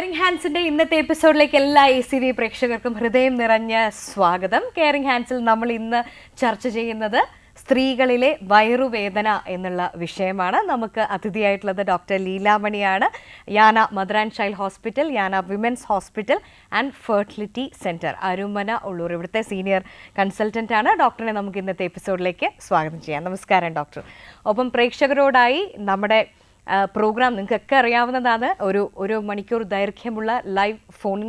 Caring ഹാൻഡ്സിന്റെ ഇന്നത്തെ എപ്പിസോഡിലേക്ക് എല്ലാ ACV പ്രേക്ഷകർക്കും ഹൃദയം നിറഞ്ഞ സ്വാഗതം. കെയറിംഗ് ഹാൻഡ്സിൽ നമ്മൾ ഇന്ന് ചർച്ച ചെയ്യുന്നത് സ്ത്രീകളിലെ വയറുവേദന എന്നുള്ള വിഷയമാണ്. നമുക്ക് അതിഥിയായിട്ടുള്ളത് ഡോക്ടർ ലീലാമണിയാണ്. Yana mother and child hospital, Yana women's hospital and fertility centre, Arumana Ulloor, ഇവിടുത്തെ സീനിയർ കൺസൾട്ടൻ്റ് ആണ്. ഡോക്ടറിനെ നമുക്ക് ഇന്നത്തെ എപ്പിസോഡിലേക്ക് സ്വാഗതം ചെയ്യാം. നമസ്കാരം ഡോക്ടർ. ഒപ്പം പ്രേക്ഷകരോടായി നമ്മുടെ പ്രോഗ്രാം നിങ്ങൾക്കൊക്കെ അറിയാവുന്നതാണ്, ഒരു മണിക്കൂർ ദൈർഘ്യമുള്ള ലൈവ് ഫോൺ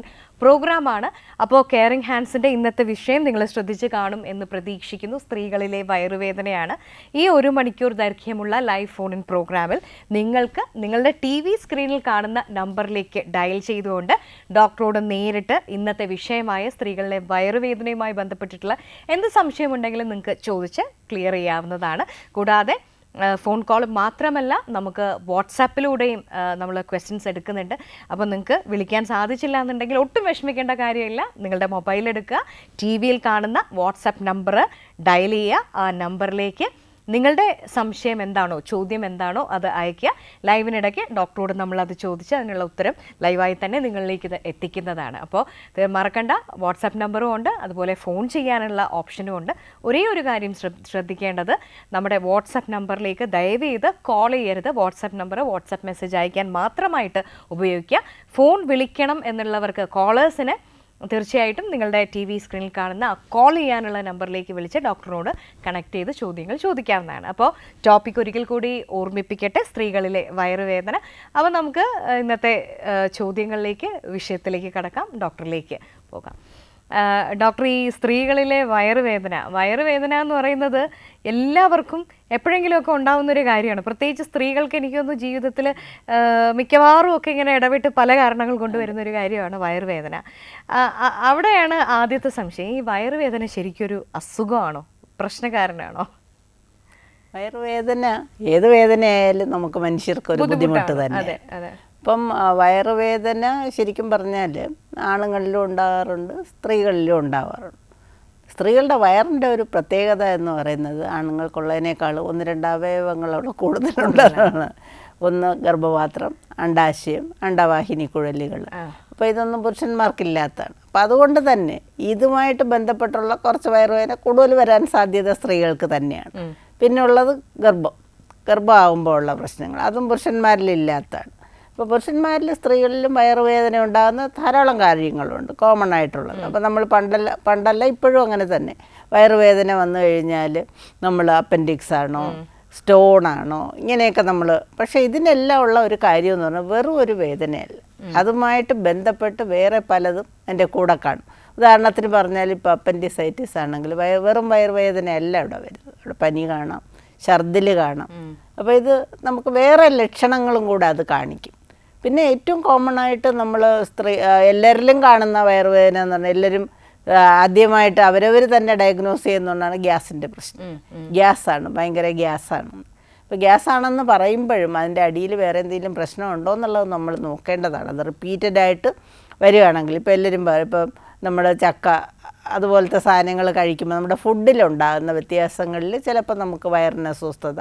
പ്രോഗ്രാമാണ്. അപ്പോൾ കെയറിംഗ് ഹാൻഡ്സിൻ്റെ ഇന്നത്തെ വിഷയം നിങ്ങൾ ശ്രദ്ധിച്ച് കാണും എന്ന് പ്രതീക്ഷിക്കുന്നു. സ്ത്രീകളിലെ വയറുവേദനയാണ്. ഈ 1 മണിക്കൂർ ദൈർഘ്യമുള്ള ലൈവ് ഫോൺ പ്രോഗ്രാമിൽ നിങ്ങൾക്ക് നിങ്ങളുടെ TV സ്ക്രീനിൽ കാണുന്ന നമ്പറിലേക്ക് ഡയൽ ചെയ്തുകൊണ്ട് ഡോക്ടറോട് നേരിട്ട് ഇന്നത്തെ വിഷയമായ സ്ത്രീകളിലെ വയറുവേദനയുമായി ബന്ധപ്പെട്ടിട്ടുള്ള എന്ത് സംശയമുണ്ടെങ്കിലും നിങ്ങൾക്ക് ചോദിച്ച് ക്ലിയർ ചെയ്യാവുന്നതാണ്. കൂടാതെ ഫോൺ കോൾ മാത്രമല്ല, നമുക്ക് വാട്സാപ്പിലൂടെയും നമ്മൾ ക്വസ്റ്റ്യൻസ് എടുക്കുന്നുണ്ട്. അപ്പോൾ നിങ്ങൾക്ക് വിളിക്കാൻ സാധിച്ചില്ല എന്നുണ്ടെങ്കിൽ ഒട്ടും വിഷമിക്കേണ്ട കാര്യമില്ല. നിങ്ങളുടെ മൊബൈൽ എടുക്കുക, TV കാണുന്ന വാട്സാപ്പ് നമ്പർ ഡയൽ ചെയ്യുക. ആ നമ്പറിലേക്ക് നിങ്ങളുടെ സംശയം എന്താണോ, ചോദ്യം എന്താണോ അത് അയയ്ക്കുക. ലൈവിനിടയ്ക്ക് ഡോക്ടറോട് നമ്മളത് ചോദിച്ച് അതിനുള്ള ഉത്തരം ലൈവായി തന്നെ നിങ്ങളിലേക്ക് ഇത് എത്തിക്കുന്നതാണ്. അപ്പോൾ മറക്കണ്ട, വാട്സാപ്പ് നമ്പറും ഉണ്ട്, അതുപോലെ ഫോൺ ചെയ്യാനുള്ള ഓപ്ഷനും ഉണ്ട്. ഒരേ ഒരു കാര്യം ശ്രദ്ധിക്കേണ്ടത്, നമ്മുടെ വാട്സാപ്പ് നമ്പറിലേക്ക് ദയവ് ചെയ്ത് കോൾ ചെയ്യരുത്. വാട്സാപ്പ് നമ്പർ വാട്സാപ്പ് മെസ്സേജ് അയക്കാൻ മാത്രമായിട്ട് ഉപയോഗിക്കുക. ഫോൺ വിളിക്കണം എന്നുള്ളവർക്ക്, കോളേഴ്സിന് തീർച്ചയായിട്ടും നിങ്ങളുടെ TV സ്ക്രീനിൽ കാണുന്ന കോൾ ചെയ്യാനുള്ള നമ്പറിലേക്ക് വിളിച്ച് ഡോക്ടറിനോട് കണക്ട് ചെയ്ത് ചോദ്യങ്ങൾ ചോദിക്കാവുന്നതാണ്. അപ്പോൾ ടോപ്പിക് ഒരിക്കൽ കൂടി ഓർമ്മിപ്പിക്കട്ടെ, സ്ത്രീകളിലെ വയറുവേദന. അപ്പോൾ നമുക്ക് ഇന്നത്തെ ചോദ്യങ്ങളിലേക്ക്, വിഷയത്തിലേക്ക് കടക്കാം, ഡോക്ടറിലേക്ക് പോകാം. ഡോക്ടർ, ഈ സ്ത്രീകളിലെ വയറുവേദന എന്ന് പറയുന്നത് എല്ലാവർക്കും എപ്പോഴെങ്കിലുമൊക്കെ ഉണ്ടാകുന്നൊരു കാര്യമാണ്. പ്രത്യേകിച്ച് സ്ത്രീകൾക്ക് എനിക്കൊന്നും ജീവിതത്തിൽ മിക്കവാറും ഒക്കെ ഇങ്ങനെ ഇടവിട്ട് പല കാരണങ്ങൾ കൊണ്ടുവരുന്നൊരു കാര്യമാണ് വയറുവേദന. അവിടെയാണ് ആദ്യത്തെ സംശയം, ഈ വയറുവേദന ശരിക്കൊരു അസുഖമാണോ, പ്രശ്നക്കാരനാണോ? വയറുവേദന ഏത് വേദനയായാലും നമുക്ക് മനുഷ്യർക്കൊരു ബുദ്ധിമുട്ട് തന്നെ. ഇപ്പം വയറുവേദന ശരിക്കും പറഞ്ഞാൽ ആണുങ്ങളിലും ഉണ്ടാകാറുണ്ട്, സ്ത്രീകളിലും ഉണ്ടാകാറുണ്ട്. സ്ത്രീകളുടെ വയറിൻ്റെ ഒരു പ്രത്യേകത എന്ന് പറയുന്നത് ആണുങ്ങൾക്കുള്ളതിനേക്കാൾ 1-2 അവയവങ്ങളോട് കൂടുതലുള്ളതാണ്. ഒന്ന് ഗർഭപാത്രം, അണ്ഡാശയം, അണ്ഡവാഹിനി കുഴലുകൾ. അപ്പോൾ ഇതൊന്നും പുരുഷന്മാർക്കില്ലാത്തതാണ്. അപ്പോൾ അതുകൊണ്ട് തന്നെ ഇതുമായിട്ട് ബന്ധപ്പെട്ടുള്ള കുറച്ച് വയറുവേദന കൂടുതൽ വരാൻ സാധ്യത സ്ത്രീകൾക്ക് തന്നെയാണ്. പിന്നെ ഉള്ളത് ഗർഭമാകുമ്പോൾ ഉള്ള പ്രശ്നങ്ങൾ, അതും പുരുഷന്മാരിലില്ലാത്തതാണ്. ഇപ്പോൾ പുരുഷന്മാരിൽ സ്ത്രീകളിലും വയറുവേദന ഉണ്ടാകുന്ന ധാരാളം കാര്യങ്ങളുണ്ട്, കോമൺ ആയിട്ടുള്ളത്. അപ്പോൾ നമ്മൾ പണ്ടല്ല ഇപ്പോഴും അങ്ങനെ തന്നെ. വയറുവേദന വന്നു കഴിഞ്ഞാൽ നമ്മൾ അപ്പൻഡിക്സ് ആണോ, സ്റ്റോൺ ആണോ, ഇങ്ങനെയൊക്കെ നമ്മൾ, പക്ഷേ ഇതിനെല്ലാം ഉള്ള ഒരു കാര്യം എന്ന് പറഞ്ഞാൽ വെറും ഒരു വേദനയല്ല, അതുമായിട്ട് ബന്ധപ്പെട്ട് വേറെ പലതും എൻ്റെ കൂടെ കാണും. ഉദാഹരണത്തിന് പറഞ്ഞാൽ ഇപ്പോൾ അപ്പൻഡിസൈറ്റിസ് ആണെങ്കിൽ വെറും വയറുവേദനയല്ല ഇവിടെ വരുന്നത്. ഇവിടെ പനി കാണാം, ഛർദിൽ കാണാം. അപ്പോൾ ഇത് നമുക്ക് വേറെ ലക്ഷണങ്ങളും കൂടെ അത് കാണിക്കും. പിന്നെ ഏറ്റവും കോമൺ ആയിട്ട് നമ്മൾ എല്ലാവരിലും കാണുന്ന വയറുവേദന എന്ന് പറഞ്ഞാൽ എല്ലാവരും ആദ്യമായിട്ട് അവരവർ തന്നെ ഡയഗ്നോസ് ചെയ്യുന്നതുകൊണ്ടാണ് ഗ്യാസിൻ്റെ പ്രശ്നം. ഗ്യാസാണ്, ഭയങ്കര ഗ്യാസാണ്. ഇപ്പോൾ ഗ്യാസാണെന്ന് പറയുമ്പോഴും അതിൻ്റെ അടിയിൽ വേറെ എന്തെങ്കിലും പ്രശ്നമുണ്ടോ എന്നുള്ളത് നമ്മൾ നോക്കേണ്ടതാണ്. അത് റിപ്പീറ്റഡായിട്ട് വരികയാണെങ്കിൽ, ഇപ്പോൾ എല്ലാവരും പറയും, ഇപ്പം നമ്മൾ ചക്ക അതുപോലത്തെ സാധനങ്ങൾ കഴിക്കുമ്പോൾ നമ്മുടെ ഫുഡിലുണ്ടാകുന്ന വ്യത്യാസങ്ങളിൽ ചിലപ്പോൾ നമുക്ക് വയറിന് അസ്വസ്ഥത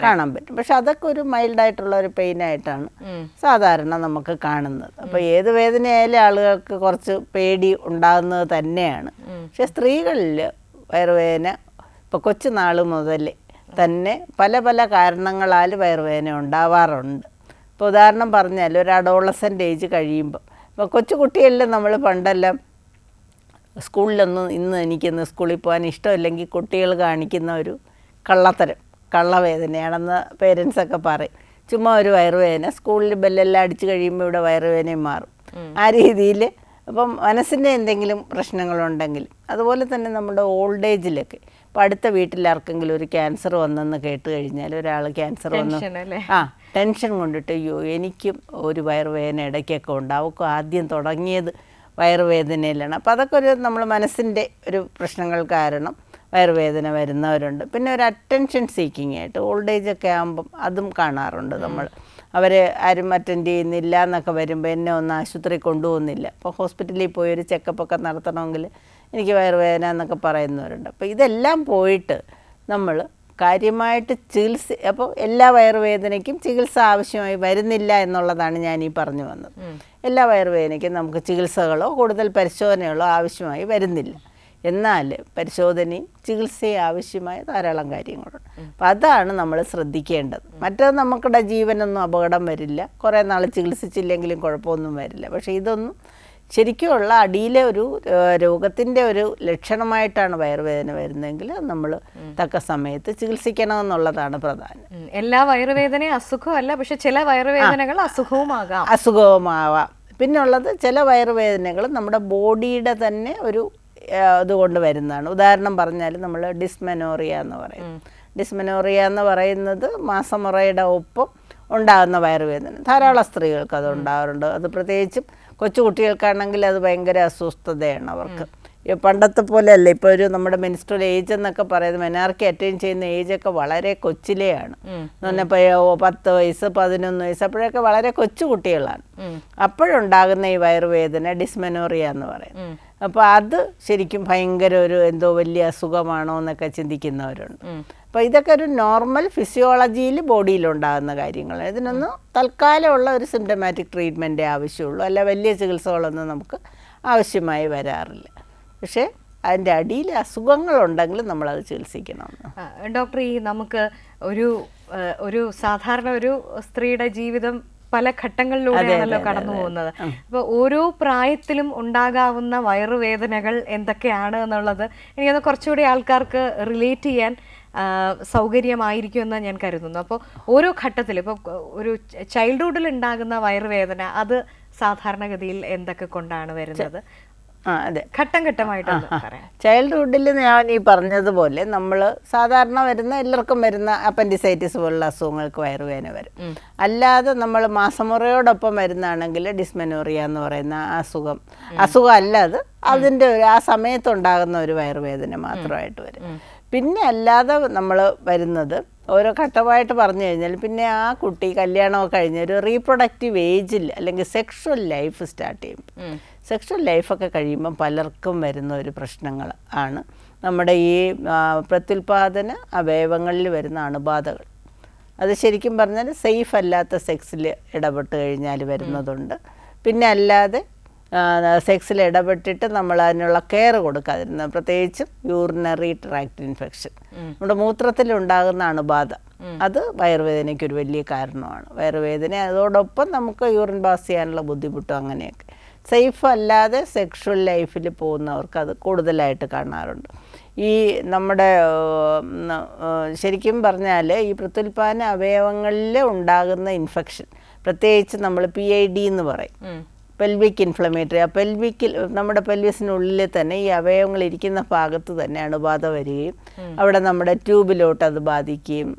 കാണാൻ പറ്റും. പക്ഷെ അതൊക്കെ ഒരു മൈൽഡായിട്ടുള്ള ഒരു പെയിനായിട്ടാണ് സാധാരണ നമുക്ക് കാണുന്നത്. അപ്പോൾ ഏത് വേദനയായാലും ആളുകൾക്ക് കുറച്ച് പേടി ഉണ്ടാകുന്നത് തന്നെയാണ്. പക്ഷെ സ്ത്രീകളിൽ വയറുവേദന ഇപ്പോൾ കൊച്ചുനാൾ മുതൽ തന്നെ പല പല കാരണങ്ങളാൽ വയറുവേദന ഉണ്ടാവാറുണ്ട്. ഇപ്പോൾ ഉദാഹരണം പറഞ്ഞാൽ ഒരു അഡോളസൻ്റ് ഏജ് കഴിയുമ്പോൾ, ഇപ്പോൾ കൊച്ചു കുട്ടികളിൽ നമ്മൾ പണ്ടെല്ലാം സ്കൂളിലൊന്നും എനിക്കിന്ന് സ്കൂളിൽ പോകാൻ ഇഷ്ടമില്ലെങ്കിൽ കുട്ടികൾ കാണിക്കുന്ന ഒരു കള്ളവേദനയാണെന്ന് പേരൻസൊക്കെ പറയും. ചുമ്മാ ഒരു വയറുവേദന, സ്കൂളിൽ ബെല്ലെല്ലാം അടിച്ചു കഴിയുമ്പോൾ ഇവിടെ വയറുവേദനയും മാറും, ആ രീതിയിൽ. അപ്പം മനസ്സിൻ്റെ എന്തെങ്കിലും പ്രശ്നങ്ങളുണ്ടെങ്കിൽ, അതുപോലെ തന്നെ നമ്മുടെ ഓൾഡ് ഏജിലൊക്കെ, ഇപ്പോൾ അടുത്ത വീട്ടിലാർക്കെങ്കിലും ഒരു ക്യാൻസർ വന്നെന്ന് കേട്ട് കഴിഞ്ഞാൽ, ഒരാൾ ക്യാൻസർ വന്നു, ടെൻഷൻ കൊണ്ടിട്ട് അയ്യോ എനിക്കും ഒരു വയറുവേദന ഇടയ്ക്കൊക്കെ ഉണ്ട്, അവൾക്കും ആദ്യം തുടങ്ങിയത് വയറുവേദനയിലാണ്. അപ്പോൾ അതൊക്കെ ഒരു നമ്മൾ മനസ്സിൻ്റെ ഒരു പ്രശ്നങ്ങൾ കാരണം വയറുവേദന വരുന്നവരുണ്ട്. പിന്നെ ഒരു അറ്റൻഷൻ സീക്കിംഗ് ആയിട്ട് ഓൾഡ് ഏജ് ഒക്കെ ആകുമ്പം അതും കാണാറുണ്ട്. നമ്മൾ അവരെ ആരും അറ്റൻഡ് ചെയ്യുന്നില്ല എന്നൊക്കെ വരുമ്പോൾ എന്നെ ഒന്ന് ആശുപത്രി കൊണ്ടുപോകുന്നില്ല, അപ്പോൾ ഹോസ്പിറ്റലിൽ പോയി ഒരു ചെക്കപ്പൊക്കെ നടത്തണമെങ്കിൽ എനിക്ക് വയറുവേദന എന്നൊക്കെ പറയുന്നവരുണ്ട്. അപ്പോൾ ഇതെല്ലാം പോയിട്ട് നമ്മൾ കാര്യമായിട്ട് അപ്പോൾ എല്ലാ വയറുവേദനയ്ക്കും ചികിത്സ ആവശ്യമായി വരുന്നില്ല എന്നുള്ളതാണ് ഞാൻ ഈ പറഞ്ഞു വന്നത്. എല്ലാ വയറുവേദനയ്ക്കും നമുക്ക് ചികിത്സകളോ കൂടുതൽ പരിശോധനകളോ ആവശ്യമായി വരുന്നില്ല. എന്നാൽ പരിശോധനയും ചികിത്സയും ആവശ്യമായ ധാരാളം കാര്യങ്ങളുണ്ട്. അപ്പം അതാണ് നമ്മൾ ശ്രദ്ധിക്കേണ്ടത്. മറ്റത് നമുക്കിടെ ജീവനൊന്നും അപകടം വരില്ല, കുറേ നാൾ ചികിത്സിച്ചില്ലെങ്കിലും കുഴപ്പമൊന്നും വരില്ല. പക്ഷേ ഇതൊന്നും ശരിക്കുമുള്ള അടിയിലെ ഒരു രോഗത്തിൻ്റെ ഒരു ലക്ഷണമായിട്ടാണ് വയറുവേദന വരുന്നതെങ്കിൽ നമ്മൾ തക്ക സമയത്ത് ചികിത്സിക്കണമെന്നുള്ളതാണ് പ്രധാനം. എല്ലാ വയറുവേദനയും അസുഖമല്ല, പക്ഷെ ചില വയറുവേദനകൾ അസുഖവുമാകാം. പിന്നുള്ളത് ചില വയറുവേദനകൾ നമ്മുടെ ബോഡിയുടെ തന്നെ ഒരു ഇതുകൊണ്ട് വരുന്നതാണ്. ഉദാഹരണം പറഞ്ഞാൽ നമ്മൾ ഡിസ്മെനോറിയ എന്ന് പറയും. ഡിസ്മെനോറിയ എന്ന് പറയുന്നത് മാസമുറയുടെ ഒപ്പം ഉണ്ടാകുന്ന വയറുവേദന. ധാരാളം സ്ത്രീകൾക്ക് അത് ഉണ്ടാകാറുണ്ട്. അത് പ്രത്യേകിച്ചും കൊച്ചുകുട്ടികൾക്കാണെങ്കിൽ അത് ഭയങ്കര അസ്വസ്ഥതയാണ് അവർക്ക്. പണ്ടത്തെ പോലെയല്ല. ഇപ്പോൾ ഒരു നമ്മുടെ മെൻസ്ട്രൽ ഏജ് എന്നൊക്കെ പറയുന്നത്, മെനാർക്കി അറ്റൈൻ ചെയ്യുന്ന ഏജൊക്കെ വളരെ കൊച്ചിലെയാണ്. എന്ന് പറഞ്ഞപ്പോൾ 10 വയസ്സ് 11 വയസ്സ് അപ്പോഴൊക്കെ വളരെ കൊച്ചു കുട്ടികളാണ്. അപ്പോഴുണ്ടാകുന്ന ഈ വയറുവേദന ഡിസ്മെനോറിയ എന്ന് പറയും. അപ്പോൾ അത് ശരിക്കും ഭയങ്കര ഒരു എന്തോ വലിയ അസുഖമാണോ എന്നൊക്കെ ചിന്തിക്കുന്നവരുണ്ട്. അപ്പോൾ ഇതൊക്കെ ഒരു നോർമൽ ഫിസിയോളജിയിൽ ബോഡിയിലുണ്ടാകുന്ന കാര്യങ്ങൾ. ഇതിനൊന്നും തൽക്കാലമുള്ള ഒരു സിംറ്റമാറ്റിക് ട്രീറ്റ്മെൻറ്റേ ആവശ്യമുള്ളൂ, അല്ല വലിയ ചികിത്സകളൊന്നും നമുക്ക് ആവശ്യമായി വരാറില്ല. പക്ഷേ അതിൻ്റെ അടിയിൽ അസുഖങ്ങളുണ്ടെങ്കിൽ നമ്മളത് ചികിത്സിക്കണമെന്ന്. ഡോക്ടർ, ഈ നമുക്ക് ഒരു സാധാരണ ഒരു സ്ത്രീയുടെ ജീവിതം പല ഘട്ടങ്ങളിലൂടെയാണല്ലോ കടന്നു പോകുന്നത്. അപ്പോൾ ഓരോ പ്രായത്തിലും ഉണ്ടാകാവുന്ന വയറുവേദനകൾ എന്തൊക്കെയാണ് എന്നുള്ളത് എനിക്കത് കുറച്ചുകൂടി ആൾക്കാർക്ക് റിലേറ്റ് ചെയ്യാൻ സൗകര്യമായിരിക്കുമെന്ന് ഞാൻ കരുതുന്നു. അപ്പോൾ ഓരോ ഘട്ടത്തിലും ഇപ്പോൾ ഒരു ചൈൽഡ്ഹുഡിൽ ഉണ്ടാകുന്ന വയറുവേദന അത് സാധാരണഗതിയിൽ എന്തൊക്കെ കൊണ്ടാണ് വരുന്നത്? അതെ, ഘട്ടം ഘട്ടമായിട്ട് ചൈൽഡ്ഹുഡിൽ ഞാൻ ഈ പറഞ്ഞതുപോലെ നമ്മൾ സാധാരണ വരുന്ന എല്ലാവർക്കും വരുന്ന അപ്പൻഡിസൈറ്റിസ് പോലുള്ള അസുഖങ്ങൾക്ക് വയറുവേദന വരും. അല്ലാതെ നമ്മൾ മാസമുറയോടൊപ്പം വരുന്നതാണെങ്കിൽ ഡിസ്മെനോറിയ എന്ന് പറയുന്ന അസുഖം അല്ലാതെ അതിൻ്റെ ആ സമയത്തുണ്ടാകുന്ന ഒരു വയറുവേദന മാത്രമായിട്ട് വരും. പിന്നെ അല്ലാതെ നമ്മൾ വരുന്നത് ഓരോ ഘട്ടമായിട്ട് പറഞ്ഞു കഴിഞ്ഞാൽ പിന്നെ ആ കുട്ടി കല്യാണമൊക്കെ കഴിഞ്ഞ് ഒരു റീപ്രൊഡക്റ്റീവ് ഏജിൽ അല്ലെങ്കിൽ സെക്ഷൽ ലൈഫ് സ്റ്റാർട്ട് ചെയ്യുമ്പോൾ, സെക്ഷൽ ലൈഫൊക്കെ കഴിയുമ്പം പലർക്കും വരുന്ന ഒരു പ്രശ്നങ്ങൾ ആണ് നമ്മുടെ ഈ പ്രത്യുൽപാദന അവയവങ്ങളിൽ വരുന്ന അണുബാധകൾ. അത് ശരിക്കും പറഞ്ഞാൽ സേഫ് അല്ലാത്ത സെക്സിൽ ഇടപെട്ട് കഴിഞ്ഞാൽ വരുന്നതുണ്ട്. പിന്നെ അല്ലാതെ സെക്സിൽ ഇടപെട്ടിട്ട് നമ്മൾ അതിനുള്ള കെയർ കൊടുക്കാതിരുന്ന, പ്രത്യേകിച്ചും യൂറിനറി ട്രാക്ട് ഇൻഫെക്ഷൻ, നമ്മുടെ മൂത്രത്തിലുണ്ടാകുന്ന അണുബാധ, അത് വയറുവേദനയ്ക്ക് ഒരു വലിയ കാരണമാണ്. വയറുവേദന അതോടൊപ്പം നമുക്ക് യൂറിൻ പാസ് ചെയ്യാനുള്ള ബുദ്ധിമുട്ടും അങ്ങനെയൊക്കെ. സേഫ് അല്ലാതെ സെക്ഷൽ ലൈഫിൽ പോകുന്നവർക്ക് അത് കൂടുതലായിട്ട് കാണാറുണ്ട്. ഈ നമ്മുടെ ശരിക്കും പറഞ്ഞാൽ ഈ പ്രത്യുൽപാദന അവയവങ്ങളിൽ ഉണ്ടാകുന്ന ഇൻഫെക്ഷൻ, പ്രത്യേകിച്ച് നമ്മൾ PID എന്ന് പറയും, പെൽവിക് ഇൻഫ്ലമേറ്ററി. ആ നമ്മുടെ പെൽവിസിനുള്ളിൽ തന്നെ ഈ അവയവങ്ങൾ ഇരിക്കുന്ന ഭാഗത്ത് തന്നെ അണുബാധ വരികയും അവിടെ നമ്മുടെ ട്യൂബിലോട്ട് അത് ബാധിക്കുകയും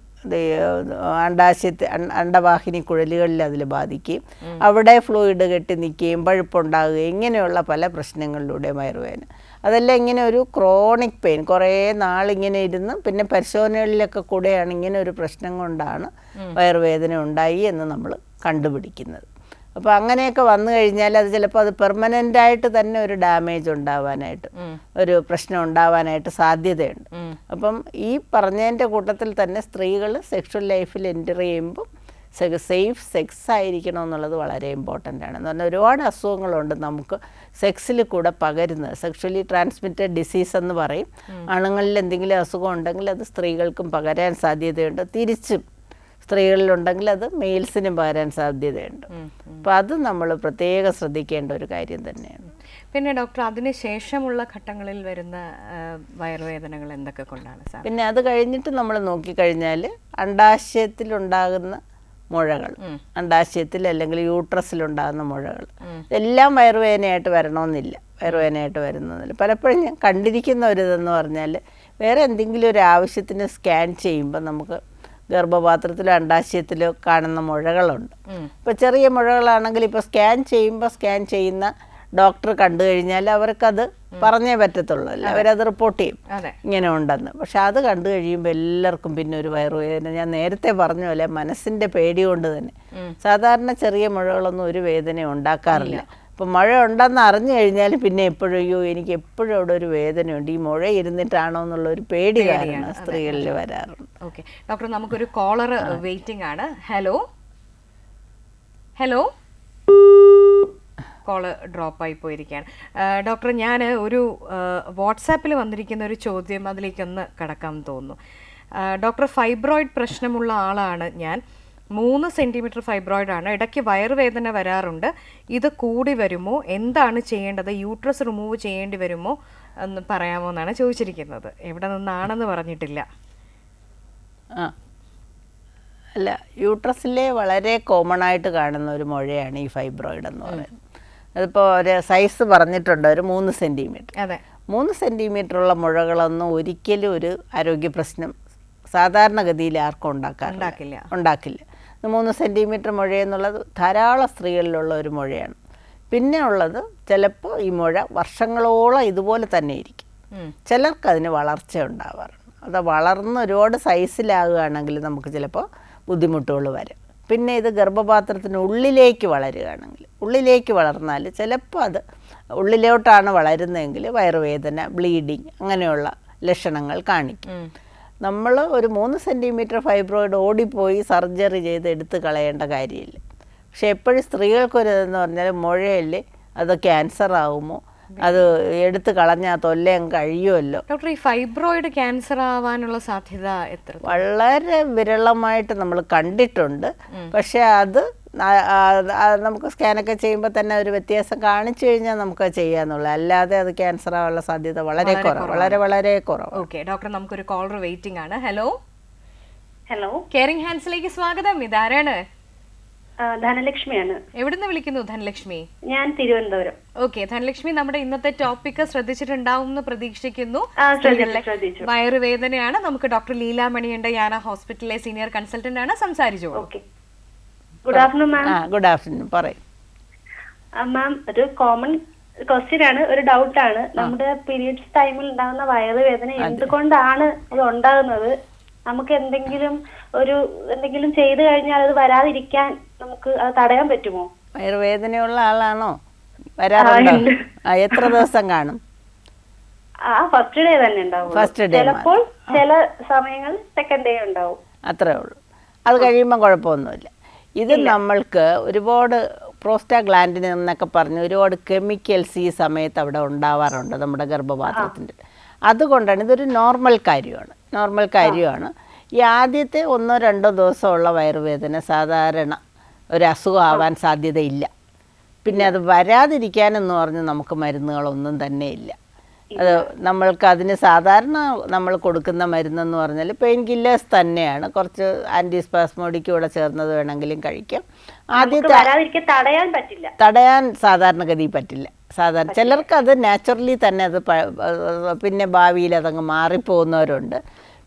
അണ്ടവാഹിനി കുഴലുകളിൽ അതിൽ ബാധിക്കുകയും അവിടെ ഫ്ലൂയിഡ് കെട്ടി നിൽക്കുകയും പഴുപ്പുണ്ടാകുകയും ഇങ്ങനെയുള്ള പല പ്രശ്നങ്ങളിലൂടെ വയറുവേദന. അതെല്ലാം ഇങ്ങനെ ഒരു ക്രോണിക് പെയിൻ കുറേ നാളിങ്ങനെ ഇരുന്ന് പിന്നെ പരിശോധനകളിലൊക്കെ കൂടെയാണ് ഇങ്ങനെ ഒരു പ്രശ്നം കൊണ്ടാണ് വയറുവേദന ഉണ്ടായി എന്ന് നമ്മൾ കണ്ടുപിടിക്കുന്നത്. അപ്പോൾ അങ്ങനെയൊക്കെ വന്നു കഴിഞ്ഞാൽ അത് ചിലപ്പോൾ അത് പെർമനൻ്റായിട്ട് തന്നെ ഒരു ഡാമേജ് ഉണ്ടാവാനായിട്ട്, ഒരു പ്രശ്നം ഉണ്ടാവാനായിട്ട് സാധ്യതയുണ്ട്. അപ്പം ഈ പറഞ്ഞതിൻ്റെ കൂട്ടത്തിൽ തന്നെ സ്ത്രീകൾ സെക്ഷൽ ലൈഫിൽ എൻ്റർ ചെയ്യുമ്പോൾ സേഫ് സെക്സ് ആയിരിക്കണം എന്നുള്ളത് വളരെ ഇമ്പോർട്ടൻ്റ് ആണ്. എന്ന് പറഞ്ഞാൽ ഒരുപാട് അസുഖങ്ങളുണ്ട് നമുക്ക് സെക്സിൽ കൂടെ പകരുന്നത്. സെക്ഷലി ട്രാൻസ്മിറ്റഡ് ഡിസീസ് എന്ന് പറയും. ആണുങ്ങളിൽ എന്തെങ്കിലും അസുഖം ഉണ്ടെങ്കിൽ അത് സ്ത്രീകൾക്കും പകരാൻ സാധ്യതയുണ്ട്. തിരിച്ചും സ്ത്രീകളിലുണ്ടെങ്കിൽ അത് മെയിൽസിനും പകരാൻ സാധ്യതയുണ്ട്. അപ്പോൾ അത് നമ്മൾ പ്രത്യേകം ശ്രദ്ധിക്കേണ്ട ഒരു കാര്യം തന്നെയാണ്. പിന്നെ ഡോക്ടർ, അതിന് ശേഷമുള്ള ഘട്ടങ്ങളിൽ വരുന്ന വയറുവേദനകൾ എന്തൊക്കെ കൊണ്ടാണ് സാർ? പിന്നെ അത് കഴിഞ്ഞിട്ട് നമ്മൾ നോക്കിക്കഴിഞ്ഞാൽ അണ്ഡാശയത്തിലുണ്ടാകുന്ന മുഴകൾ, അണ്ഡാശയത്തിൽ അല്ലെങ്കിൽ യൂട്രസിലുണ്ടാകുന്ന മുഴകൾ, ഇതെല്ലാം വയറുവേദനയായിട്ട് വരണമെന്നില്ല. വയറുവേദനയായിട്ട് വരുന്നതിൽ പലപ്പോഴും ഞാൻ കണ്ടിരിക്കുന്ന ഒരു ഇതെന്ന് പറഞ്ഞാൽ വേറെ എന്തെങ്കിലും ഒരു ആവശ്യത്തിന് സ്കാൻ ചെയ്യുമ്പോൾ നമുക്ക് ഗർഭപാത്രത്തിലോ അണ്ഡാശയത്തിലോ കാണുന്ന മുഴകളുണ്ട്. ഇപ്പോൾ ചെറിയ മുഴകളാണെങ്കിൽ ഇപ്പോൾ സ്കാൻ ചെയ്യുന്ന ഡോക്ടർ കണ്ടു കഴിഞ്ഞാൽ അവർക്കത് പറഞ്ഞേ പറ്റത്തുള്ളൂ, അല്ല അവരത് റിപ്പോർട്ട് ചെയ്യും ഇങ്ങനെ ഉണ്ടെന്ന്. പക്ഷെ അത് കണ്ടു കഴിയുമ്പോൾ എല്ലാവർക്കും പിന്നെ ഒരു വയറുവേദന. ഞാൻ നേരത്തെ പറഞ്ഞ പോലെ മനസ്സിൻ്റെ പേടി കൊണ്ട് തന്നെ സാധാരണ ചെറിയ മുഴകളൊന്നും ഒരു വേദന ഉണ്ടാക്കാറില്ല. അപ്പം മഴ ഉണ്ടെന്ന് അറിഞ്ഞു കഴിഞ്ഞാൽ പിന്നെ എപ്പോഴും അയ്യോ എനിക്ക് എപ്പോഴും അവിടെ ഒരു വേദനയുണ്ട്, ഈ മുഴ ഇരുന്നിട്ടാണോ എന്നുള്ള ഒരു പേടി കാരണം സ്ത്രീകളിൽ വരാറുണ്ട്. ഓക്കെ ഡോക്ടർ, നമുക്കൊരു കോളർ വെയിറ്റിംഗ് ആണ്. ഹലോ ഹലോ, കോള് ഡ്രോപ്പായി പോയിരിക്കുകയാണ്. ഡോക്ടർ, ഞാൻ ഒരു വാട്സാപ്പിൽ വന്നിരിക്കുന്ന ഒരു ചോദ്യം അതിലേക്കൊന്ന് കടക്കാമെന്ന് തോന്നുന്നു. ഡോക്ടർ, ഫൈബ്രോയിഡ് പ്രശ്നമുള്ള ആളാണ് ഞാൻ. 3 സെൻറ്റിമീറ്റർ ഫൈബ്രോയിഡാണ്. ഇടയ്ക്ക് വയറുവേദന വരാറുണ്ട്. ഇത് കൂടി വരുമോ? എന്താണ് ചെയ്യേണ്ടത്? യൂട്രസ് റിമൂവ് ചെയ്യേണ്ടി വരുമോ എന്ന് പറയാമോ എന്നാണ് ചോദിച്ചിരിക്കുന്നത്. എവിടെ നിന്നാണെന്ന് പറഞ്ഞിട്ടില്ല. അല്ല, യൂട്രസിലെ വളരെ കോമൺ ആയിട്ട് കാണുന്ന ഒരു മുഴയാണ് ഈ ഫൈബ്രോയിഡ് എന്ന് പറയുന്നത്. അതിപ്പോൾ ഒരു സൈസ് പറഞ്ഞിട്ടുണ്ട്, ഒരു 3 സെൻറ്റിമീറ്റർ. അതെ, 3 സെൻറ്റിമീറ്ററുള്ള മുഴകളൊന്നും ഒരിക്കലും ഒരു ആരോഗ്യ പ്രശ്നം സാധാരണഗതിയിൽ ആർക്കും ഉണ്ടാക്കില്ല. 3 സെൻറ്റിമീറ്റർ മുഴയെന്നുള്ളത് ധാരാളം സ്ത്രീകളിലുള്ള ഒരു മുഴയാണ്. പിന്നെ ഉള്ളത് ചിലപ്പോൾ ഈ മുഴ വർഷങ്ങളോളം ഇതുപോലെ തന്നെ ഇരിക്കും. ചിലർക്ക് അതിന് വളർച്ച ഉണ്ടാവാറുണ്ട്. അത് വളർന്ന് ഒരുപാട് സൈസിലാകുകയാണെങ്കിൽ നമുക്ക് ചിലപ്പോൾ ബുദ്ധിമുട്ടുകൾ വരും. പിന്നെ ഇത് ഗർഭപാത്രത്തിനുള്ളിലേക്ക് വളരുകയാണെങ്കിൽ, ഉള്ളിലേക്ക് വളർന്നാൽ ചിലപ്പോൾ അത് ഉള്ളിലോട്ടാണ് വളരുന്നതെങ്കിൽ വയറുവേദന, ബ്ലീഡിങ് അങ്ങനെയുള്ള ലക്ഷണങ്ങൾ കാണിക്കും. നമ്മൾ ഒരു 3 സെൻറ്റിമീറ്റർ ഫൈബ്രോയിഡ് ഓടിപ്പോയി സർജറി ചെയ്ത് എടുത്ത് കളയേണ്ട കാര്യമില്ല. പക്ഷെ എപ്പോഴും സ്ത്രീകൾക്കൊരിതെന്ന് പറഞ്ഞാൽ മുഴയല്ലേ, അത് ക്യാൻസർ ആകുമോ, അത് എടുത്ത് കളഞ്ഞാൽ തൊല്ലയും കഴിയുമല്ലോ. ഡോക്ടർ, ഈ ഫൈബ്രോയിഡ് ക്യാൻസർ ആവാനുള്ള സാധ്യത എത്ര? വളരെ വിരളമായിട്ട് നമ്മൾ കണ്ടിട്ടുണ്ട്. പക്ഷെ അത് നമുക്ക് സ്കാനൊക്കെ ചെയ്യുമ്പോൾ തന്നെ ഒരു വ്യത്യാസം കാണിച്ചു കഴിഞ്ഞാൽ നമുക്ക് ചെയ്യാന്നുള്ളൂ. അല്ലാതെ അത് ക്യാൻസർ ആവാനുള്ള സാധ്യത വളരെ കുറവ്. ഓക്കെ ഡോക്ടർ, നമുക്കൊരു കോളർ വെയിറ്റിംഗ് ആണ്. ഹലോ ഹലോ, കെയറിംഗ് ഹാൻഡ്സിലേക്ക് സ്വാഗതം. ഇതാരാണ്? ധനലക്ഷ്മിയാണ്. എവിടുന്ന് വിളിക്കുന്നു ധനലക്ഷ്മി? ഞാൻ തിരുവനന്തപുരം. ഓക്കെ ധനലക്ഷ്മി, നമ്മുടെ ഇന്നത്തെ ടോപ്പിക് ശ്രദ്ധിച്ചിട്ടുണ്ടാവും എന്ന് പ്രതീക്ഷിക്കുന്നു. ശ്രദ്ധിച്ചു. വയറുവേദനയാണ്. നമുക്ക് ഡോക്ടർ ലീലാമണിയുണ്ട്, യാന ഹോസ്പിറ്റലിലെ സീനിയർ കൺസൾട്ടന്റ് ആണ്. സംസാരിച്ചോളൂ. Good afternoon ma'am. Good afternoon, പറയും മാം. ഒരു കോമൺ ക്വസ്റ്റ്യൻ ആണ്, ഒരു ഡൗട്ട് ആണ്. നമ്മുടെ പീരിയഡ്സ് ടൈമിൽ ഉണ്ടാകുന്ന വയറുവേദന എന്തുകൊണ്ടാണ് അത് ഉണ്ടാകുന്നത്? നമുക്ക് എന്തെങ്കിലും ചെയ്തു കഴിഞ്ഞാൽ അത് വരാതിരിക്കാൻ നമുക്ക് അത് തടയാൻ പറ്റുമോ? വയറുവേദനയുള്ള ആളാണോ? വരാറുണ്ടോ? എത്ര ദിവസം കാണും? ഫസ്റ്റ് ഡേ തന്നെ ഉണ്ടാവും. ചിലപ്പോൾ ചില സമയങ്ങൾ സെക്കൻഡ് ഡേ ഉണ്ടാവും. അത്രേ ഉള്ളൂ. അത് കഴിയുമ്പോൾ കുഴപ്പമൊന്നുമില്ല. ഇത് നമ്മൾക്ക് ഒരുപാട് പ്രോസ്റ്റാഗ്ലാൻഡിൻ എന്നൊക്കെ പറഞ്ഞ് ഒരുപാട് കെമിക്കൽസ് ഈ സമയത്ത് അവിടെ ഉണ്ടാവാറുണ്ട് നമ്മുടെ ഗർഭപാത്രത്തിൻ്റെ. അതുകൊണ്ടാണ് ഇതൊരു നോർമൽ കാര്യമാണ്. ഈ ആദ്യത്തെ 1-2 ദിവസമുള്ള വയറുവേദന സാധാരണ ഒരു അസുഖം ആവാൻ സാധ്യതയില്ല. പിന്നെ അത് വരാതിരിക്കാനെന്ന് പറഞ്ഞ് നമുക്ക് മരുന്നുകളൊന്നും തന്നെ ഇല്ല. അത് നമ്മൾക്ക് അതിന് സാധാരണ നമ്മൾ കൊടുക്കുന്ന മരുന്നെന്ന് പറഞ്ഞാൽ പെയിൻ കില്ലേഴ്സ് തന്നെയാണ്. കുറച്ച് ആൻറ്റിസ്പാസ്മോഡിക് കൂടെ ചേർന്നത് വേണമെങ്കിലും കഴിക്കാം. ആദ്യത്തെ തടയാൻ സാധാരണഗതി പറ്റില്ല. ചിലർക്ക് അത് നാച്ചുറലി തന്നെ അത് പിന്നെ ഭാവിയിൽ അതങ്ങ് മാറിപ്പോകുന്നവരുണ്ട്.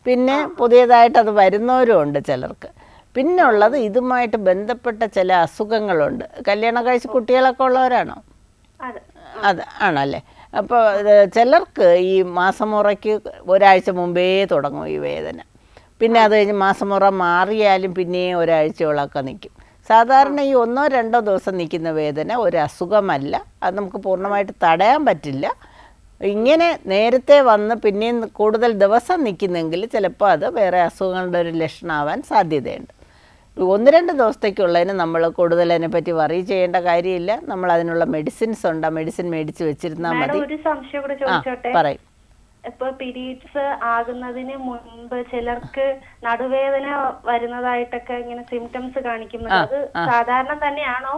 പിന്നെ പുതിയതായിട്ട് അത് വരുന്നവരും ഉണ്ട് ചിലർക്ക്. പിന്നെ ഉള്ളത് ഇതുമായിട്ട് ബന്ധപ്പെട്ട ചില അസുഖങ്ങളുണ്ട്. കല്യാണം കഴിച്ച് കുട്ടികളൊക്കെ ഉള്ളവരാണോ? അത് ആണല്ലേ. അപ്പോൾ ചിലർക്ക് ഈ മാസമുറയ്ക്ക് ഒരാഴ്ച മുമ്പേ തുടങ്ങും ഈ വേദന. പിന്നെ അത് കഴിഞ്ഞ് മാസമുറ മാറിയാലും പിന്നെയും ഒരാഴ്ചയോളമൊക്കെ നിൽക്കും. സാധാരണ ഈ 1-2 ദിവസം നിൽക്കുന്ന വേദന ഒരു അസുഖമല്ല. അത് നമുക്ക് പൂർണ്ണമായിട്ട് തടയാൻ പറ്റില്ല. ഇങ്ങനെ നേരത്തെ വന്ന് പിന്നെയും കൂടുതൽ ദിവസം നിൽക്കുന്നെങ്കിൽ ചിലപ്പോൾ അത് വേറെ അസുഖങ്ങളുടെ ഒരു ലക്ഷണമാവാൻ സാധ്യതയുണ്ട്. 1-2 ദിവസത്തേക്കുള്ളതിന് നമ്മൾ കൂടുതൽ അതിനെപ്പറ്റി വറി ചെയ്യേണ്ട കാര്യമില്ല. നമ്മൾ അതിനുള്ള മെഡിസിൻസ് ഉണ്ട്. ആ മെഡിസിൻ മേടിച്ച് വെച്ചിരുന്നാൽ മതി. ഒരു സംശയം കൂടെ ചോദിച്ചോട്ടെ? പറയും. ഇപ്പൊ പീരീഡ്സ് ആകുന്നതിന് മുൻപ് ചിലർക്ക് നടുവേദന വരുന്നതായിട്ടൊക്കെ ഇങ്ങനെ സിംറ്റംസ് കാണിക്കുന്നത് അത് സാധാരണ തന്നെയാണോ?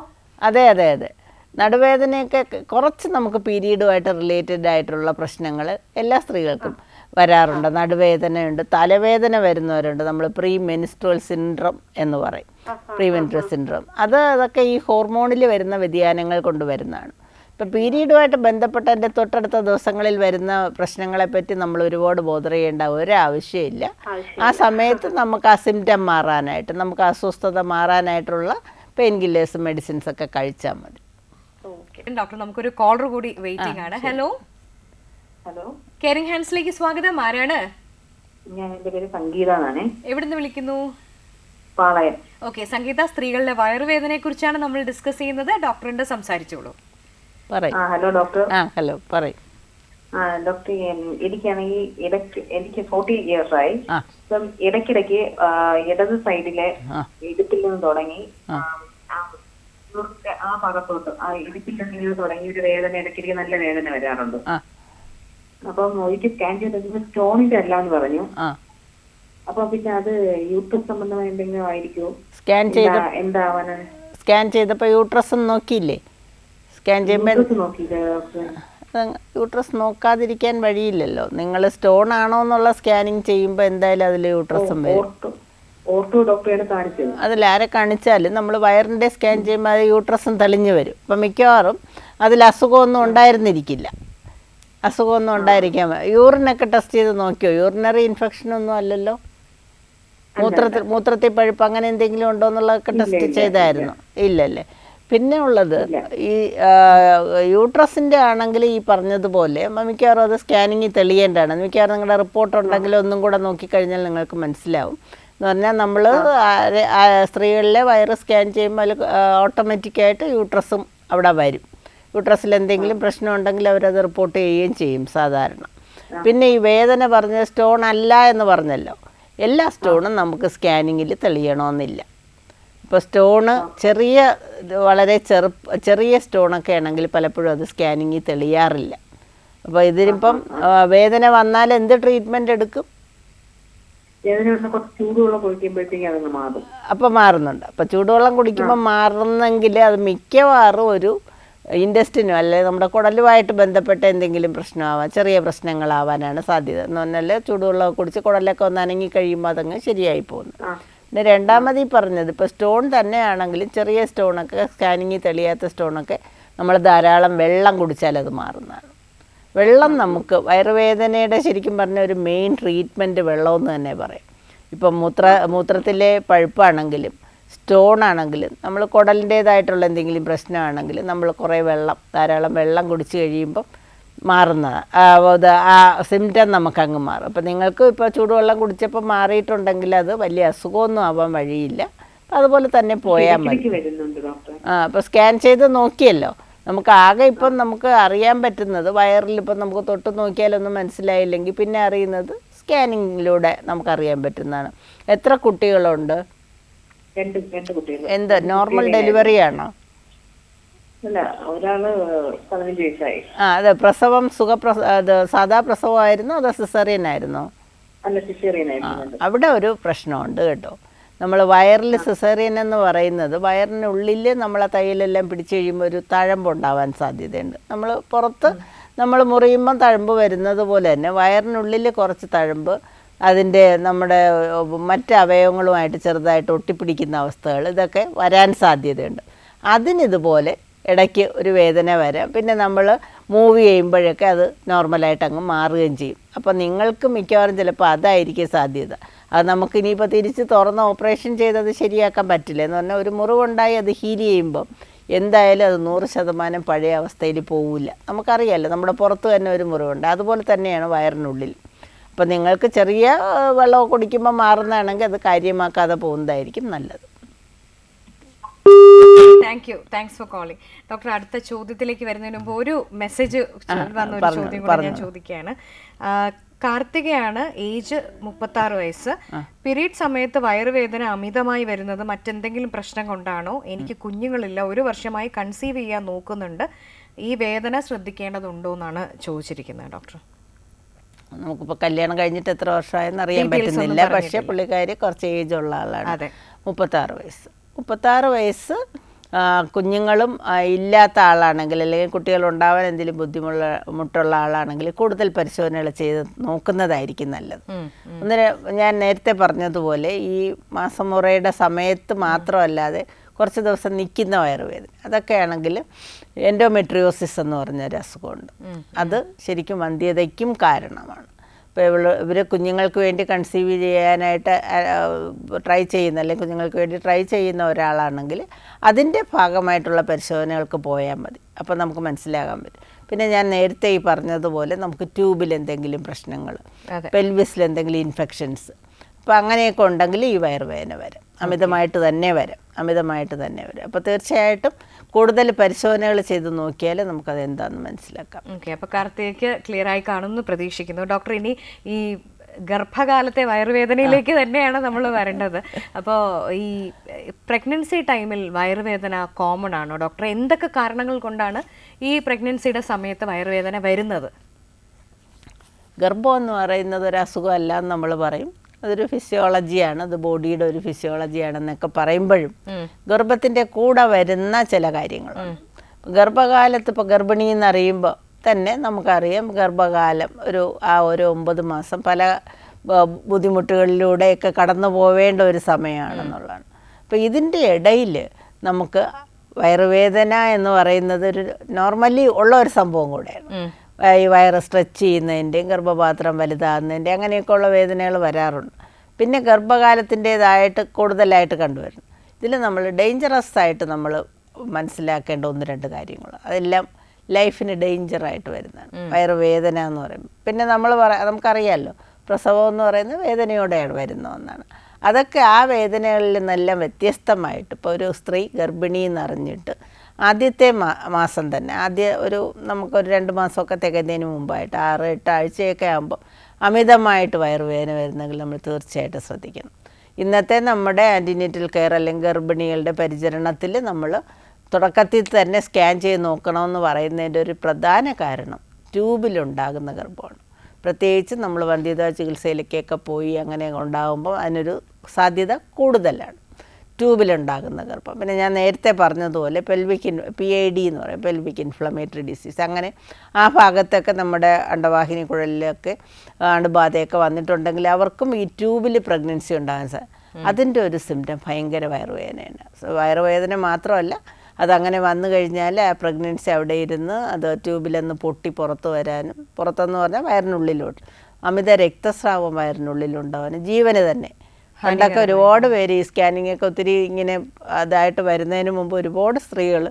അതെ. നടുവേദനയൊക്കെ കുറച്ച് നമുക്ക് പീരീഡുമായിട്ട് റിലേറ്റഡ് ആയിട്ടുള്ള പ്രശ്നങ്ങൾ എല്ലാ സ്ത്രീകൾക്കും വരാറുണ്ട്. നടുവേദനയുണ്ട്, തലവേദന വരുന്നവരുണ്ട്. നമ്മൾ പ്രീ മെൻസ്ട്രുവൽ സിൻഡ്രോം എന്ന് പറയും. പ്രീ മെൻസ്ട്രുവൽ സിൻഡ്രോം അതൊക്കെ ഈ ഹോർമോണിൽ വരുന്ന വ്യതിയാനങ്ങൾ കൊണ്ടുവരുന്നതാണ്. ഇപ്പം പീരീഡുമായിട്ട് ബന്ധപ്പെട്ട എൻ്റെ തൊട്ടടുത്ത ദിവസങ്ങളിൽ വരുന്ന പ്രശ്നങ്ങളെപ്പറ്റി നമ്മൾ ഒരുപാട് ബോധർ ചെയ്യേണ്ട ഒരാവശ്യമില്ല. ആ സമയത്ത് നമുക്ക് ആ സിംറ്റം മാറാനായിട്ട്, നമുക്ക് അസ്വസ്ഥത മാറാനായിട്ടുള്ള പെയിൻ കില്ലേഴ്സ് മെഡിസിൻസ് ഒക്കെ കഴിച്ചാൽ മതി. ഡോക്ടർ, നമുക്കൊരു കോളർ കൂടി വെയിറ്റിംഗ് ആണ്. ഹലോ കെയറിംഗ് ഹാൻഡ്സിലേക്ക് സ്വാഗതം. ആരാണ്? എൻ്റെ പേര് സംഗീത എന്നാണ്. എവിടുന്ന് വിളിക്കുന്നു? പാളയം. ഓക്കെ സംഗീത, സ്ത്രീകളുടെ വയറുവേദനയെ കുറിച്ചാണ് നമ്മൾ ഡിസ്കസ് ചെയ്യുന്നത്. ഡോക്ടറിന്റെ സംസാരിച്ചോളൂ. പറയും. Hello doctor. ഹലോ പറയും. ഡോക്ടർ, എനിക്കാണെങ്കിൽ എനിക്ക് 40 years ആയി. ഇപ്പം ഇടയ്ക്കിടയ്ക്ക് ഇടത് സൈഡിലെ ഇടുപ്പിൽ നിന്ന് തുടങ്ങി ആ ഭാഗത്തോട്ട് ഇടുപ്പിൽ നിന്ന് തുടങ്ങി ഒരു വേദന, ഇടയ്ക്കിടയ്ക്ക് നല്ല വേദന വരാറുണ്ട്. അപ്പം ഒരിക്കൽ സ്കാൻ ചെയ്തപ്പോൾ സ്റ്റോണിന്റെ അല്ല എന്ന് പറഞ്ഞു. അപ്പൊ പിന്നെ അത് യൂട്രസ് സംബന്ധമായ എന്തെങ്കിലും ആയിരിക്കുമോ? സ്കാൻ ചെയ്തപ്പോൾ യൂട്രസ് നോക്കിയില്ലേ? സ്കാൻ ചെയ്യുമ്പോൾ യൂട്രസ് നോക്കാതിരിക്കാൻ വഴിയില്ലല്ലോ. നിങ്ങൾ സ്റ്റോൺ ആണോ എന്നുള്ള സ്കാനിങ് ചെയ്യുമ്പോൾ എന്തായാലും അതിൽ യൂട്രസും വരും. അതിൽ ആരെ കാണിച്ചാലും നമ്മൾ വയറിൻ്റെ സ്കാൻ ചെയ്യുമ്പോൾ അത് യൂട്രസും തെളിഞ്ഞു വരും. അപ്പം മിക്കവാറും അതിൽ അസുഖമൊന്നും ഉണ്ടായിരുന്നിരിക്കില്ല. അസുഖമൊന്നും ഉണ്ടായിരിക്കാൻ. യൂറിനൊക്കെ ടെസ്റ്റ് ചെയ്ത് നോക്കിയോ? യൂറിനറി ഇൻഫെക്ഷനൊന്നും അല്ലല്ലോ? മൂത്രത്തിൽ പഴുപ്പ് അങ്ങനെ എന്തെങ്കിലും ഉണ്ടോ എന്നുള്ളതൊക്കെ ടെസ്റ്റ് ചെയ്തായിരുന്നു? ഇല്ലല്ലേ. പിന്നെ ഉള്ളത് ഈ യൂട്രസിൻ്റെ ആണെങ്കിൽ ഈ പറഞ്ഞതുപോലെ മിക്കവാറും അത് സ്കാനിങ്ങിൽ തെളിയേണ്ടതാണ്. മിക്കവാറും നിങ്ങളുടെ റിപ്പോർട്ട് ഉണ്ടെങ്കിൽ ഒന്നും കൂടെ നോക്കിക്കഴിഞ്ഞാൽ നിങ്ങൾക്ക് മനസ്സിലാവും. എന്ന് പറഞ്ഞാൽ നമ്മൾ സ്ത്രീകളിലെ വയറ് സ്കാൻ ചെയ്യുമ്പോൾ അതിൽ ഓട്ടോമാറ്റിക്കായിട്ട് യൂട്രസും അവിടെ വരും. യൂട്രസിൽ എന്തെങ്കിലും പ്രശ്നം ഉണ്ടെങ്കിൽ അവരത് റിപ്പോർട്ട് ചെയ്യുകയും ചെയ്യും സാധാരണ. പിന്നെ ഈ വേദന പറഞ്ഞ സ്റ്റോൺ അല്ല എന്ന് പറഞ്ഞല്ലോ, എല്ലാ സ്റ്റോണും നമുക്ക് സ്കാനിങ്ങിൽ തെളിയണമെന്നില്ല. ഇപ്പോൾ സ്റ്റോണ് വളരെ ചെറിയ സ്റ്റോണൊക്കെ ആണെങ്കിൽ പലപ്പോഴും അത് സ്കാനിങ്ങിൽ തെളിയാറില്ല. അപ്പോൾ ഇതിനിപ്പം വേദന വന്നാൽ എന്ത് ട്രീറ്റ്മെൻറ്റ് എടുക്കും? അപ്പോൾ മാറുന്നുണ്ട്. അപ്പോൾ ചൂടുവെള്ളം കുടിക്കുമ്പോൾ മാറുന്നെങ്കിൽ അത് മിക്കവാറും ഒരു ഇൻഡസ്റ്റിനോ അല്ലെങ്കിൽ നമ്മുടെ കുടലുമായിട്ട് ബന്ധപ്പെട്ട എന്തെങ്കിലും പ്രശ്നമാവാം, ചെറിയ പ്രശ്നങ്ങളാവാനാണ് സാധ്യത. എന്ന് പറഞ്ഞാൽ ചൂടുവെള്ളം കുടിച്ച് കുടലൊക്കെ ഒന്ന് അനങ്ങി കഴിയുമ്പോൾ അതങ്ങ് ശരിയായി പോകുന്നു. പിന്നെ രണ്ടാമത് ഈ പറഞ്ഞത് ഇപ്പോൾ സ്റ്റോൺ തന്നെയാണെങ്കിലും ചെറിയ സ്റ്റോണൊക്കെ സ്കാനിങ്ങിൽ തെളിയാത്ത സ്റ്റോണൊക്കെ നമ്മൾ ധാരാളം വെള്ളം കുടിച്ചാൽ അത് മാറുന്നതാണ്. വെള്ളം നമുക്ക് വയറുവേദനയുടെ ശരിക്കും പറഞ്ഞ ഒരു മെയിൻ ട്രീറ്റ്മെൻറ്റ് വെള്ളമെന്ന് തന്നെ പറയാം. ഇപ്പം മൂത്രത്തിലെ പഴുപ്പാണെങ്കിലും സ്റ്റോൺ ആണെങ്കിലും നമ്മൾ കുടലിൻ്റേതായിട്ടുള്ള എന്തെങ്കിലും പ്രശ്നമാണെങ്കിലും നമ്മൾ കുറേ ധാരാളം വെള്ളം കുടിച്ച് കഴിയുമ്പം മാറുന്നത് ആ സിംറ്റം നമുക്കങ്ങ് മാറും. അപ്പം നിങ്ങൾക്ക് ഇപ്പോൾ ചൂടുവെള്ളം കുടിച്ചപ്പോൾ മാറിയിട്ടുണ്ടെങ്കിൽ അത് വലിയ അസുഖമൊന്നും ആവാൻ വഴിയില്ല. അതുപോലെ തന്നെ പോയാൽ മതി. അപ്പോൾ സ്കാൻ ചെയ്ത് നോക്കിയല്ലോ. നമുക്ക് ആകെ ഇപ്പം നമുക്ക് അറിയാൻ പറ്റുന്നത് വയറിൽ ഇപ്പം നമുക്ക് തൊട്ട് നോക്കിയാലൊന്നും മനസ്സിലായില്ലെങ്കിൽ പിന്നെ അറിയുന്നത് സ്കാനിങ്ങിലൂടെ നമുക്കറിയാൻ പറ്റുന്നതാണ്. എത്ര കുട്ടികളുണ്ട്? എന്ത് നോർമൽ ഡെലിവറി ആണോ? അതെ. പ്രസവം സാധാ പ്രസവമായിരുന്നോ അതോ സിസേറിയൻ ആയിരുന്നോ? അവിടെ ഒരു പ്രശ്നമുണ്ട് കേട്ടോ. നമ്മൾ വയറിൽ സിസേറിയൻ എന്ന് പറയുന്നത് വയറിനുള്ളിൽ നമ്മളെ തയ്യലെല്ലാം പിടിച്ചു കഴിയുമ്പോൾ ഒരു തഴമ്പുണ്ടാവാൻ സാധ്യതയുണ്ട്. നമ്മൾ പുറത്ത് നമ്മൾ മുറിയുമ്പം തഴമ്പ് വരുന്നത് പോലെ തന്നെ വയറിനുള്ളിൽ കുറച്ച് തഴമ്പ് അതിൻ്റെ നമ്മുടെ മറ്റ് അവയവങ്ങളുമായിട്ട് ചെറുതായിട്ട് ഒട്ടിപ്പിടിക്കുന്ന അവസ്ഥകൾ ഇതൊക്കെ വരാൻ സാധ്യതയുണ്ട്. അതിനിതുപോലെ ഇടയ്ക്ക് ഒരു വേദന വരാം. പിന്നെ നമ്മൾ മൂവ് ചെയ്യുമ്പോഴൊക്കെ അത് നോർമലായിട്ട് അങ്ങ് മാറുകയും ചെയ്യും. അപ്പോൾ നിങ്ങൾക്ക് മിക്കവാറും ചിലപ്പോൾ അതായിരിക്കും സാധ്യത. അത് നമുക്കിനിയിപ്പോൾ തിരിച്ച് തുറന്ന് ഓപ്പറേഷൻ ചെയ്തത് ശരിയാക്കാൻ പറ്റില്ല. എന്ന് പറഞ്ഞാൽ ഒരു മുറിവുണ്ടായി അത് ഹീൽ ചെയ്യുമ്പം എന്തായാലും അത് 100% പഴയ അവസ്ഥയിൽ പോവില്ല. നമുക്കറിയാമല്ലോ, നമ്മുടെ പുറത്ത് തന്നെ ഒരു മുറിവുണ്ട്. അതുപോലെ തന്നെയാണ് വയറിനുള്ളിൽ. അപ്പോൾ നിങ്ങൾക്ക് ചെറിയ വെള്ളമൊക്കെ കുടിക്കുമ്പോൾ മാറുന്നതാണെങ്കിൽ അത് കാര്യമാക്കാതെ പോകുന്നതായിരിക്കും നല്ലത്. Thanks for calling. ഡോക്ടർ, അടുത്ത ചോദ്യത്തിലേക്ക് വരുന്നതിന് മുമ്പ് ഒരു മെസ്സേജ് വന്ന ഒരു ചോദ്യം കൂടെ ഞാൻ ചോദിക്കുകയാണ്. കാർത്തികയാണ്, ഏജ് 36 വയസ്സ്. പീരീഡ് സമയത്ത് വയറുവേദന അമിതമായി വരുന്നത് മറ്റെന്തെങ്കിലും പ്രശ്നം കൊണ്ടാണോ? എനിക്ക് കുഞ്ഞുങ്ങളില്ല, 1 വർഷമായി കൺസീവ് ചെയ്യാൻ നോക്കുന്നുണ്ട്. ഈ വേദന ശ്രദ്ധിക്കേണ്ടതുണ്ടോ എന്നാണ് ചോദിച്ചിരിക്കുന്നത് ഡോക്ടർ. നമുക്കിപ്പോൾ കല്യാണം കഴിഞ്ഞിട്ട് എത്ര വർഷമായെന്ന് അറിയാൻ പറ്റുന്നില്ല. പക്ഷേ പുള്ളിക്കാരി കുറച്ച് ഏജ് ഉള്ള ആളാണ്. 36 വയസ്സ് കുഞ്ഞുങ്ങളും ഇല്ലാത്ത ആളാണെങ്കിൽ അല്ലെങ്കിൽ കുട്ടികളുണ്ടാവാൻ എന്തെങ്കിലും ബുദ്ധിമുട്ടുള്ള ആളാണെങ്കിൽ കൂടുതൽ പരിശോധനകൾ ചെയ്ത് നോക്കുന്നതായിരിക്കും നല്ലത്. ഞാൻ നേരത്തെ പറഞ്ഞതുപോലെ ഈ മാസം മുറയുടെ സമയത്ത് മാത്രമല്ലാതെ കുറച്ച് ദിവസം നിൽക്കുന്ന വയറുവേദന അതൊക്കെയാണെങ്കിൽ എൻഡോമെട്രിയോസിസ് എന്ന് പറഞ്ഞൊരു അസുഖമുണ്ട്. അത് ശരിക്കും വന്ധ്യതയ്ക്കും കാരണമാണ്. ഇപ്പോൾ ഇവർ കുഞ്ഞുങ്ങൾക്ക് വേണ്ടി കൺസീവ് ചെയ്യാനായിട്ട് ട്രൈ ചെയ്യുന്ന അല്ലെങ്കിൽ കുഞ്ഞുങ്ങൾക്ക് വേണ്ടി ട്രൈ ചെയ്യുന്ന ഒരാളാണെങ്കിൽ അതിൻ്റെ ഭാഗമായിട്ടുള്ള പരിശോധനകൾക്ക് പോയാൽ മതി. അപ്പോൾ നമുക്ക് മനസ്സിലാകാൻ പറ്റും. പിന്നെ ഞാൻ നേരത്തെ ഈ പറഞ്ഞതുപോലെ നമുക്ക് ട്യൂബിൽ എന്തെങ്കിലും പ്രശ്നങ്ങൾ, പെൽവിസിൽ എന്തെങ്കിലും ഇൻഫെക്ഷൻസ്, അപ്പോൾ അങ്ങനെയൊക്കെ ഉണ്ടെങ്കിൽ ഈ വയറുവേദന വരാം. അമിതമായിട്ട് തന്നെ വരാം. അപ്പോൾ തീർച്ചയായിട്ടും കൂടുതൽ പരിശോധനകൾ ചെയ്ത് നോക്കിയാൽ നമുക്കത് എന്താണെന്ന് മനസ്സിലാക്കാം. ഓക്കെ, അപ്പോൾ കാർത്തികയ്ക്ക് ക്ലിയർ ആയി കാണുമെന്ന് പ്രതീക്ഷിക്കുന്നു. ഡോക്ടർ, ഇനി ഈ ഗർഭകാലത്തെ വയറുവേദനയിലേക്ക് തന്നെയാണ് നമ്മൾ വരേണ്ടത്. അപ്പോൾ ഈ പ്രഗ്നൻസി ടൈമിൽ വയറുവേദന കോമൺ ആണോ ഡോക്ടർ? എന്തൊക്കെ കാരണങ്ങൾ കൊണ്ടാണ് ഈ പ്രഗ്നൻസിയുടെ സമയത്ത് വയറുവേദന വരുന്നത്? ഗർഭം എന്ന് പറയുന്നത് ഒരു അസുഖമല്ല എന്ന് നമ്മൾ പറയും. അതൊരു ഫിസിയോളജിയാണ്, അത് ബോഡിയുടെ ഒരു ഫിസിയോളജിയാണെന്നൊക്കെ പറയുമ്പോഴും ഗർഭത്തിൻ്റെ കൂടെ വരുന്ന ചില കാര്യങ്ങളാണ്. ഗർഭകാലത്ത് ഇപ്പോൾ ഗർഭിണി എന്നറിയുമ്പോൾ തന്നെ നമുക്കറിയാം ഗർഭകാലം ഒരു 9 മാസം പല ബുദ്ധിമുട്ടുകളിലൂടെയൊക്കെ കടന്നു പോവേണ്ട ഒരു സമയമാണെന്നുള്ളതാണ്. അപ്പോൾ ഇതിൻ്റെ ഇടയിൽ നമുക്ക് വയറുവേദന എന്ന് പറയുന്നത് ഒരു നോർമലി ഉള്ള ഒരു സംഭവം കൂടെയാണ്. ഈ വയറ് സ്ട്രെച്ച് ചെയ്യുന്നതിൻ്റെയും ഗർഭപാത്രം വലുതാകുന്നതിൻ്റെ അങ്ങനെയൊക്കെ ഉള്ള വേദനകൾ വരാറുണ്ട്. പിന്നെ ഗർഭകാലത്തിൻ്റേതായിട്ട് കൂടുതലായിട്ട് കണ്ടുവരുന്നു. ഇതിൽ നമ്മൾ ഡേഞ്ചറസ് ആയിട്ട് നമ്മൾ മനസ്സിലാക്കേണ്ട 1-2 കാര്യങ്ങൾ, അതെല്ലാം ലൈഫിന് ഡേഞ്ചറായിട്ട് വരുന്നതാണ് വയറുവേദന എന്ന് പറയുമ്പോൾ. പിന്നെ നമുക്കറിയാമല്ലോ പ്രസവം എന്ന് പറയുന്നത് വേദനയോടെയാണ് വരുന്ന ഒന്നാണ്. അതൊക്കെ ആ വേദനകളിൽ നിന്നെല്ലാം വ്യത്യസ്തമായിട്ട് ഇപ്പോൾ ഒരു സ്ത്രീ ഗർഭിണി എന്നറിഞ്ഞിട്ട് ആദ്യത്തെ മാസം തന്നെ നമുക്കൊരു 2 മാസമൊക്കെ തികഞ്ഞതിന് മുമ്പായിട്ട് 6-8 ആഴ്ചയൊക്കെ ആകുമ്പോൾ അമിതമായിട്ട് വയറുവേദന വരുന്നെങ്കിൽ നമ്മൾ തീർച്ചയായിട്ടും ശ്രദ്ധിക്കണം. ഇന്നത്തെ നമ്മുടെ ആൻറ്റിനേറ്റൽ കെയർ അല്ലെങ്കിൽ ഗർഭിണികളുടെ പരിചരണത്തിൽ നമ്മൾ തുടക്കത്തിൽ തന്നെ സ്കാൻ ചെയ്ത് നോക്കണമെന്ന് പറയുന്നതിൻ്റെ ഒരു പ്രധാന കാരണം ട്യൂബിലുണ്ടാകുന്ന ഗർഭമാണ്. പ്രത്യേകിച്ച് നമ്മൾ വന്ധ്യതാ ചികിത്സയിലേക്കൊക്കെ പോയി അങ്ങനെ ഉണ്ടാകുമ്പോൾ അതിനൊരു സാധ്യത കൂടുതലാണ് ട്യൂബിലുണ്ടാകുന്ന ഗർഭം. പിന്നെ ഞാൻ നേരത്തെ പറഞ്ഞതുപോലെ PID എന്ന് പറയും, പെൽവിക് ഇൻഫ്ലമേറ്ററി ഡിസീസ്, അങ്ങനെ ആ ഭാഗത്തൊക്കെ നമ്മുടെ അണ്ടവാഹിനി കുഴലിലൊക്കെ അണുബാധയൊക്കെ വന്നിട്ടുണ്ടെങ്കിൽ അവർക്കും ഈ ട്യൂബിൽ പ്രഗ്നൻസി ഉണ്ടാകാൻ അതിൻ്റെ ഒരു സിംറ്റം ഭയങ്കര വയറുവേദനയാണ്. വയറുവേദന മാത്രമല്ല, അതങ്ങനെ വന്നു കഴിഞ്ഞാൽ ആ പ്രഗ്നൻസി അവിടെ ഇരുന്ന് അത് ട്യൂബിലൊന്ന് പൊട്ടി പുറത്ത് വരാനും, പുറത്തെന്ന് പറഞ്ഞാൽ വയറിനുള്ളിലോട്ട് അമിത രക്തസ്രാവം വയറിനുള്ളിലുണ്ടാവാനും, ജീവന് തന്നെ. പണ്ടൊക്കെ ഒരുപാട് പേര് ഈ സ്കാനിങ്ങൊക്കെ ഒത്തിരി ഇങ്ങനെ അതായിട്ട് വരുന്നതിന് മുമ്പ് ഒരുപാട് സ്ത്രീകൾ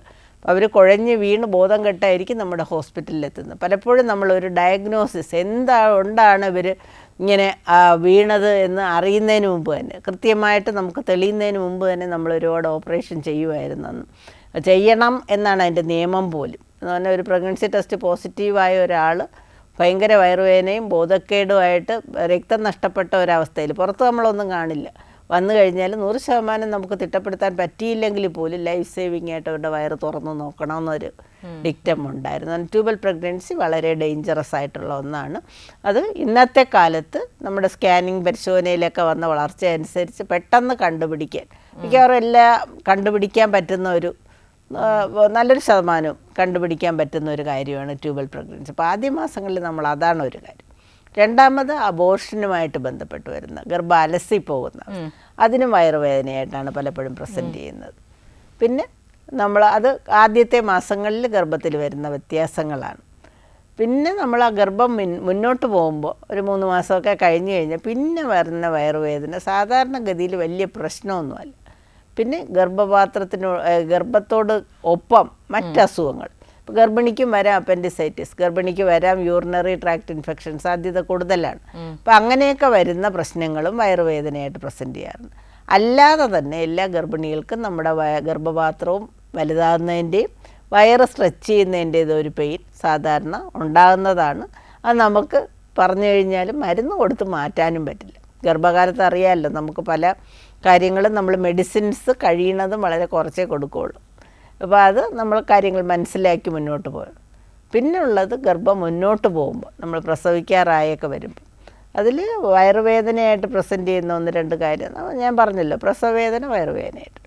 അവർ കുഴഞ്ഞ് വീണ് ബോധം കെട്ടായിരിക്കും നമ്മുടെ ഹോസ്പിറ്റലിൽ എത്തുന്നത്. പലപ്പോഴും നമ്മളൊരു ഡയഗ്നോസിസ് എന്താണ് ഇവർ ഇങ്ങനെ വീണത് എന്ന് അറിയുന്നതിന് മുമ്പ് തന്നെ, കൃത്യമായിട്ട് നമുക്ക് തെളിയുന്നതിന് മുമ്പ് തന്നെ നമ്മൾ ഒരുപാട് ഓപ്പറേഷൻ ചെയ്യണം എന്നാണ് അതിൻ്റെ നിയമം പോലും. എന്ന് പറഞ്ഞാൽ ഒരു പ്രഗ്നൻസി ടെസ്റ്റ് പോസിറ്റീവായ ഒരാൾ ഭയങ്കര വയറുവേദനയും ബോധക്കേടുമായിട്ട് രക്തം നഷ്ടപ്പെട്ട ഒരവസ്ഥയിൽ പുറത്ത് നമ്മളൊന്നും കാണില്ല, വന്നു കഴിഞ്ഞാൽ 100% നമുക്ക് തിട്ടപ്പെടുത്താൻ പറ്റിയില്ലെങ്കിൽ പോലും ലൈഫ് സേവിങ് ആയിട്ട് അവരുടെ വയറ് തുറന്ന് നോക്കണമെന്നൊരു ഡിക്റ്റം ഉണ്ടായിരുന്നു. ട്യൂബൽ പ്രഗ്നൻസി വളരെ ഡേഞ്ചറസ് ആയിട്ടുള്ള ഒന്നാണ്. അത് ഇന്നത്തെ കാലത്ത് നമ്മുടെ സ്കാനിങ് പരിശോധനയിലൊക്കെ വന്ന വളർച്ച അനുസരിച്ച് പെട്ടെന്ന് കണ്ടുപിടിക്കാൻ മിക്കവാറും കണ്ടുപിടിക്കാൻ പറ്റുന്ന നല്ലൊരു ശതമാനവും കണ്ടുപിടിക്കാൻ പറ്റുന്ന ഒരു കാര്യമാണ് ട്യൂബൽ പ്രഗ്നൻസി. അപ്പോൾ ആദ്യ മാസങ്ങളിൽ നമ്മൾ അതാണ് ഒരു കാര്യം. രണ്ടാമത് അബോർഷനുമായിട്ട് ബന്ധപ്പെട്ട് വരുന്ന ഗർഭം അലസി പോകുന്ന അതിനും വയറുവേദനയായിട്ടാണ് പലപ്പോഴും പ്രസൻറ്റ് ചെയ്യുന്നത്. പിന്നെ അത് ആദ്യത്തെ മാസങ്ങളിൽ ഗർഭത്തിൽ വരുന്ന വ്യത്യാസങ്ങളാണ്. പിന്നെ നമ്മൾ ആ ഗർഭം മുന്നോട്ട് പോകുമ്പോൾ ഒരു 3 മാസമൊക്കെ കഴിഞ്ഞ് കഴിഞ്ഞാൽ പിന്നെ വരുന്ന വയറുവേദന സാധാരണഗതിയിൽ വലിയ പ്രശ്നമൊന്നുമല്ല. പിന്നെ ഗർഭത്തോട് ഒപ്പം മറ്റസുഖങ്ങൾ, ഇപ്പോൾ ഗർഭിണിക്കും വരാം അപ്പൻഡിസൈറ്റിസ്, ഗർഭിണിക്ക് വരാം യൂറിനറി ട്രാക്ട് ഇൻഫെക്ഷൻ, സാധ്യത കൂടുതലാണ്. അപ്പോൾ അങ്ങനെയൊക്കെ വരുന്ന പ്രശ്നങ്ങളും വയറുവേദനയായിട്ട് പ്രസൻറ്റ് ചെയ്യാറുണ്ട്. അല്ലാതെ തന്നെ എല്ലാ ഗർഭിണികൾക്കും നമ്മുടെ ഗർഭപാത്രവും വലുതാകുന്നതിൻ്റെയും വയറ് സ്ട്രെച്ച് ചെയ്യുന്നതിൻ്റേതൊരു പെയിൻ സാധാരണ ഉണ്ടാകുന്നതാണ്. അത് നമുക്ക് പറഞ്ഞു കഴിഞ്ഞാലും മരുന്ന് കൊടുത്ത് മാറ്റാനും പറ്റില്ല. ഗർഭകാലത്ത് അറിയാമല്ലോ, നമുക്ക് പല കാര്യങ്ങളും നമ്മൾ മെഡിസിൻസ് കഴിയുന്നതും വളരെ കുറച്ചേ കൊടുക്കുകയുള്ളൂ. അപ്പോൾ അത് നമ്മൾ കാര്യങ്ങൾ മനസ്സിലാക്കി മുന്നോട്ട് പോകണം. പിന്നെ ഉള്ളത് ഗർഭം മുന്നോട്ട് പോകുമ്പോൾ നമ്മൾ പ്രസവിക്കാറായൊക്കെ വരുമ്പോൾ അതിൽ വയറുവേദനയായിട്ട് പ്രസൻറ്റ് ചെയ്യുന്ന 1-2 കാര്യം ഞാൻ പറഞ്ഞല്ലോ. പ്രസവവേദന വയറുവേദനയായിട്ട്,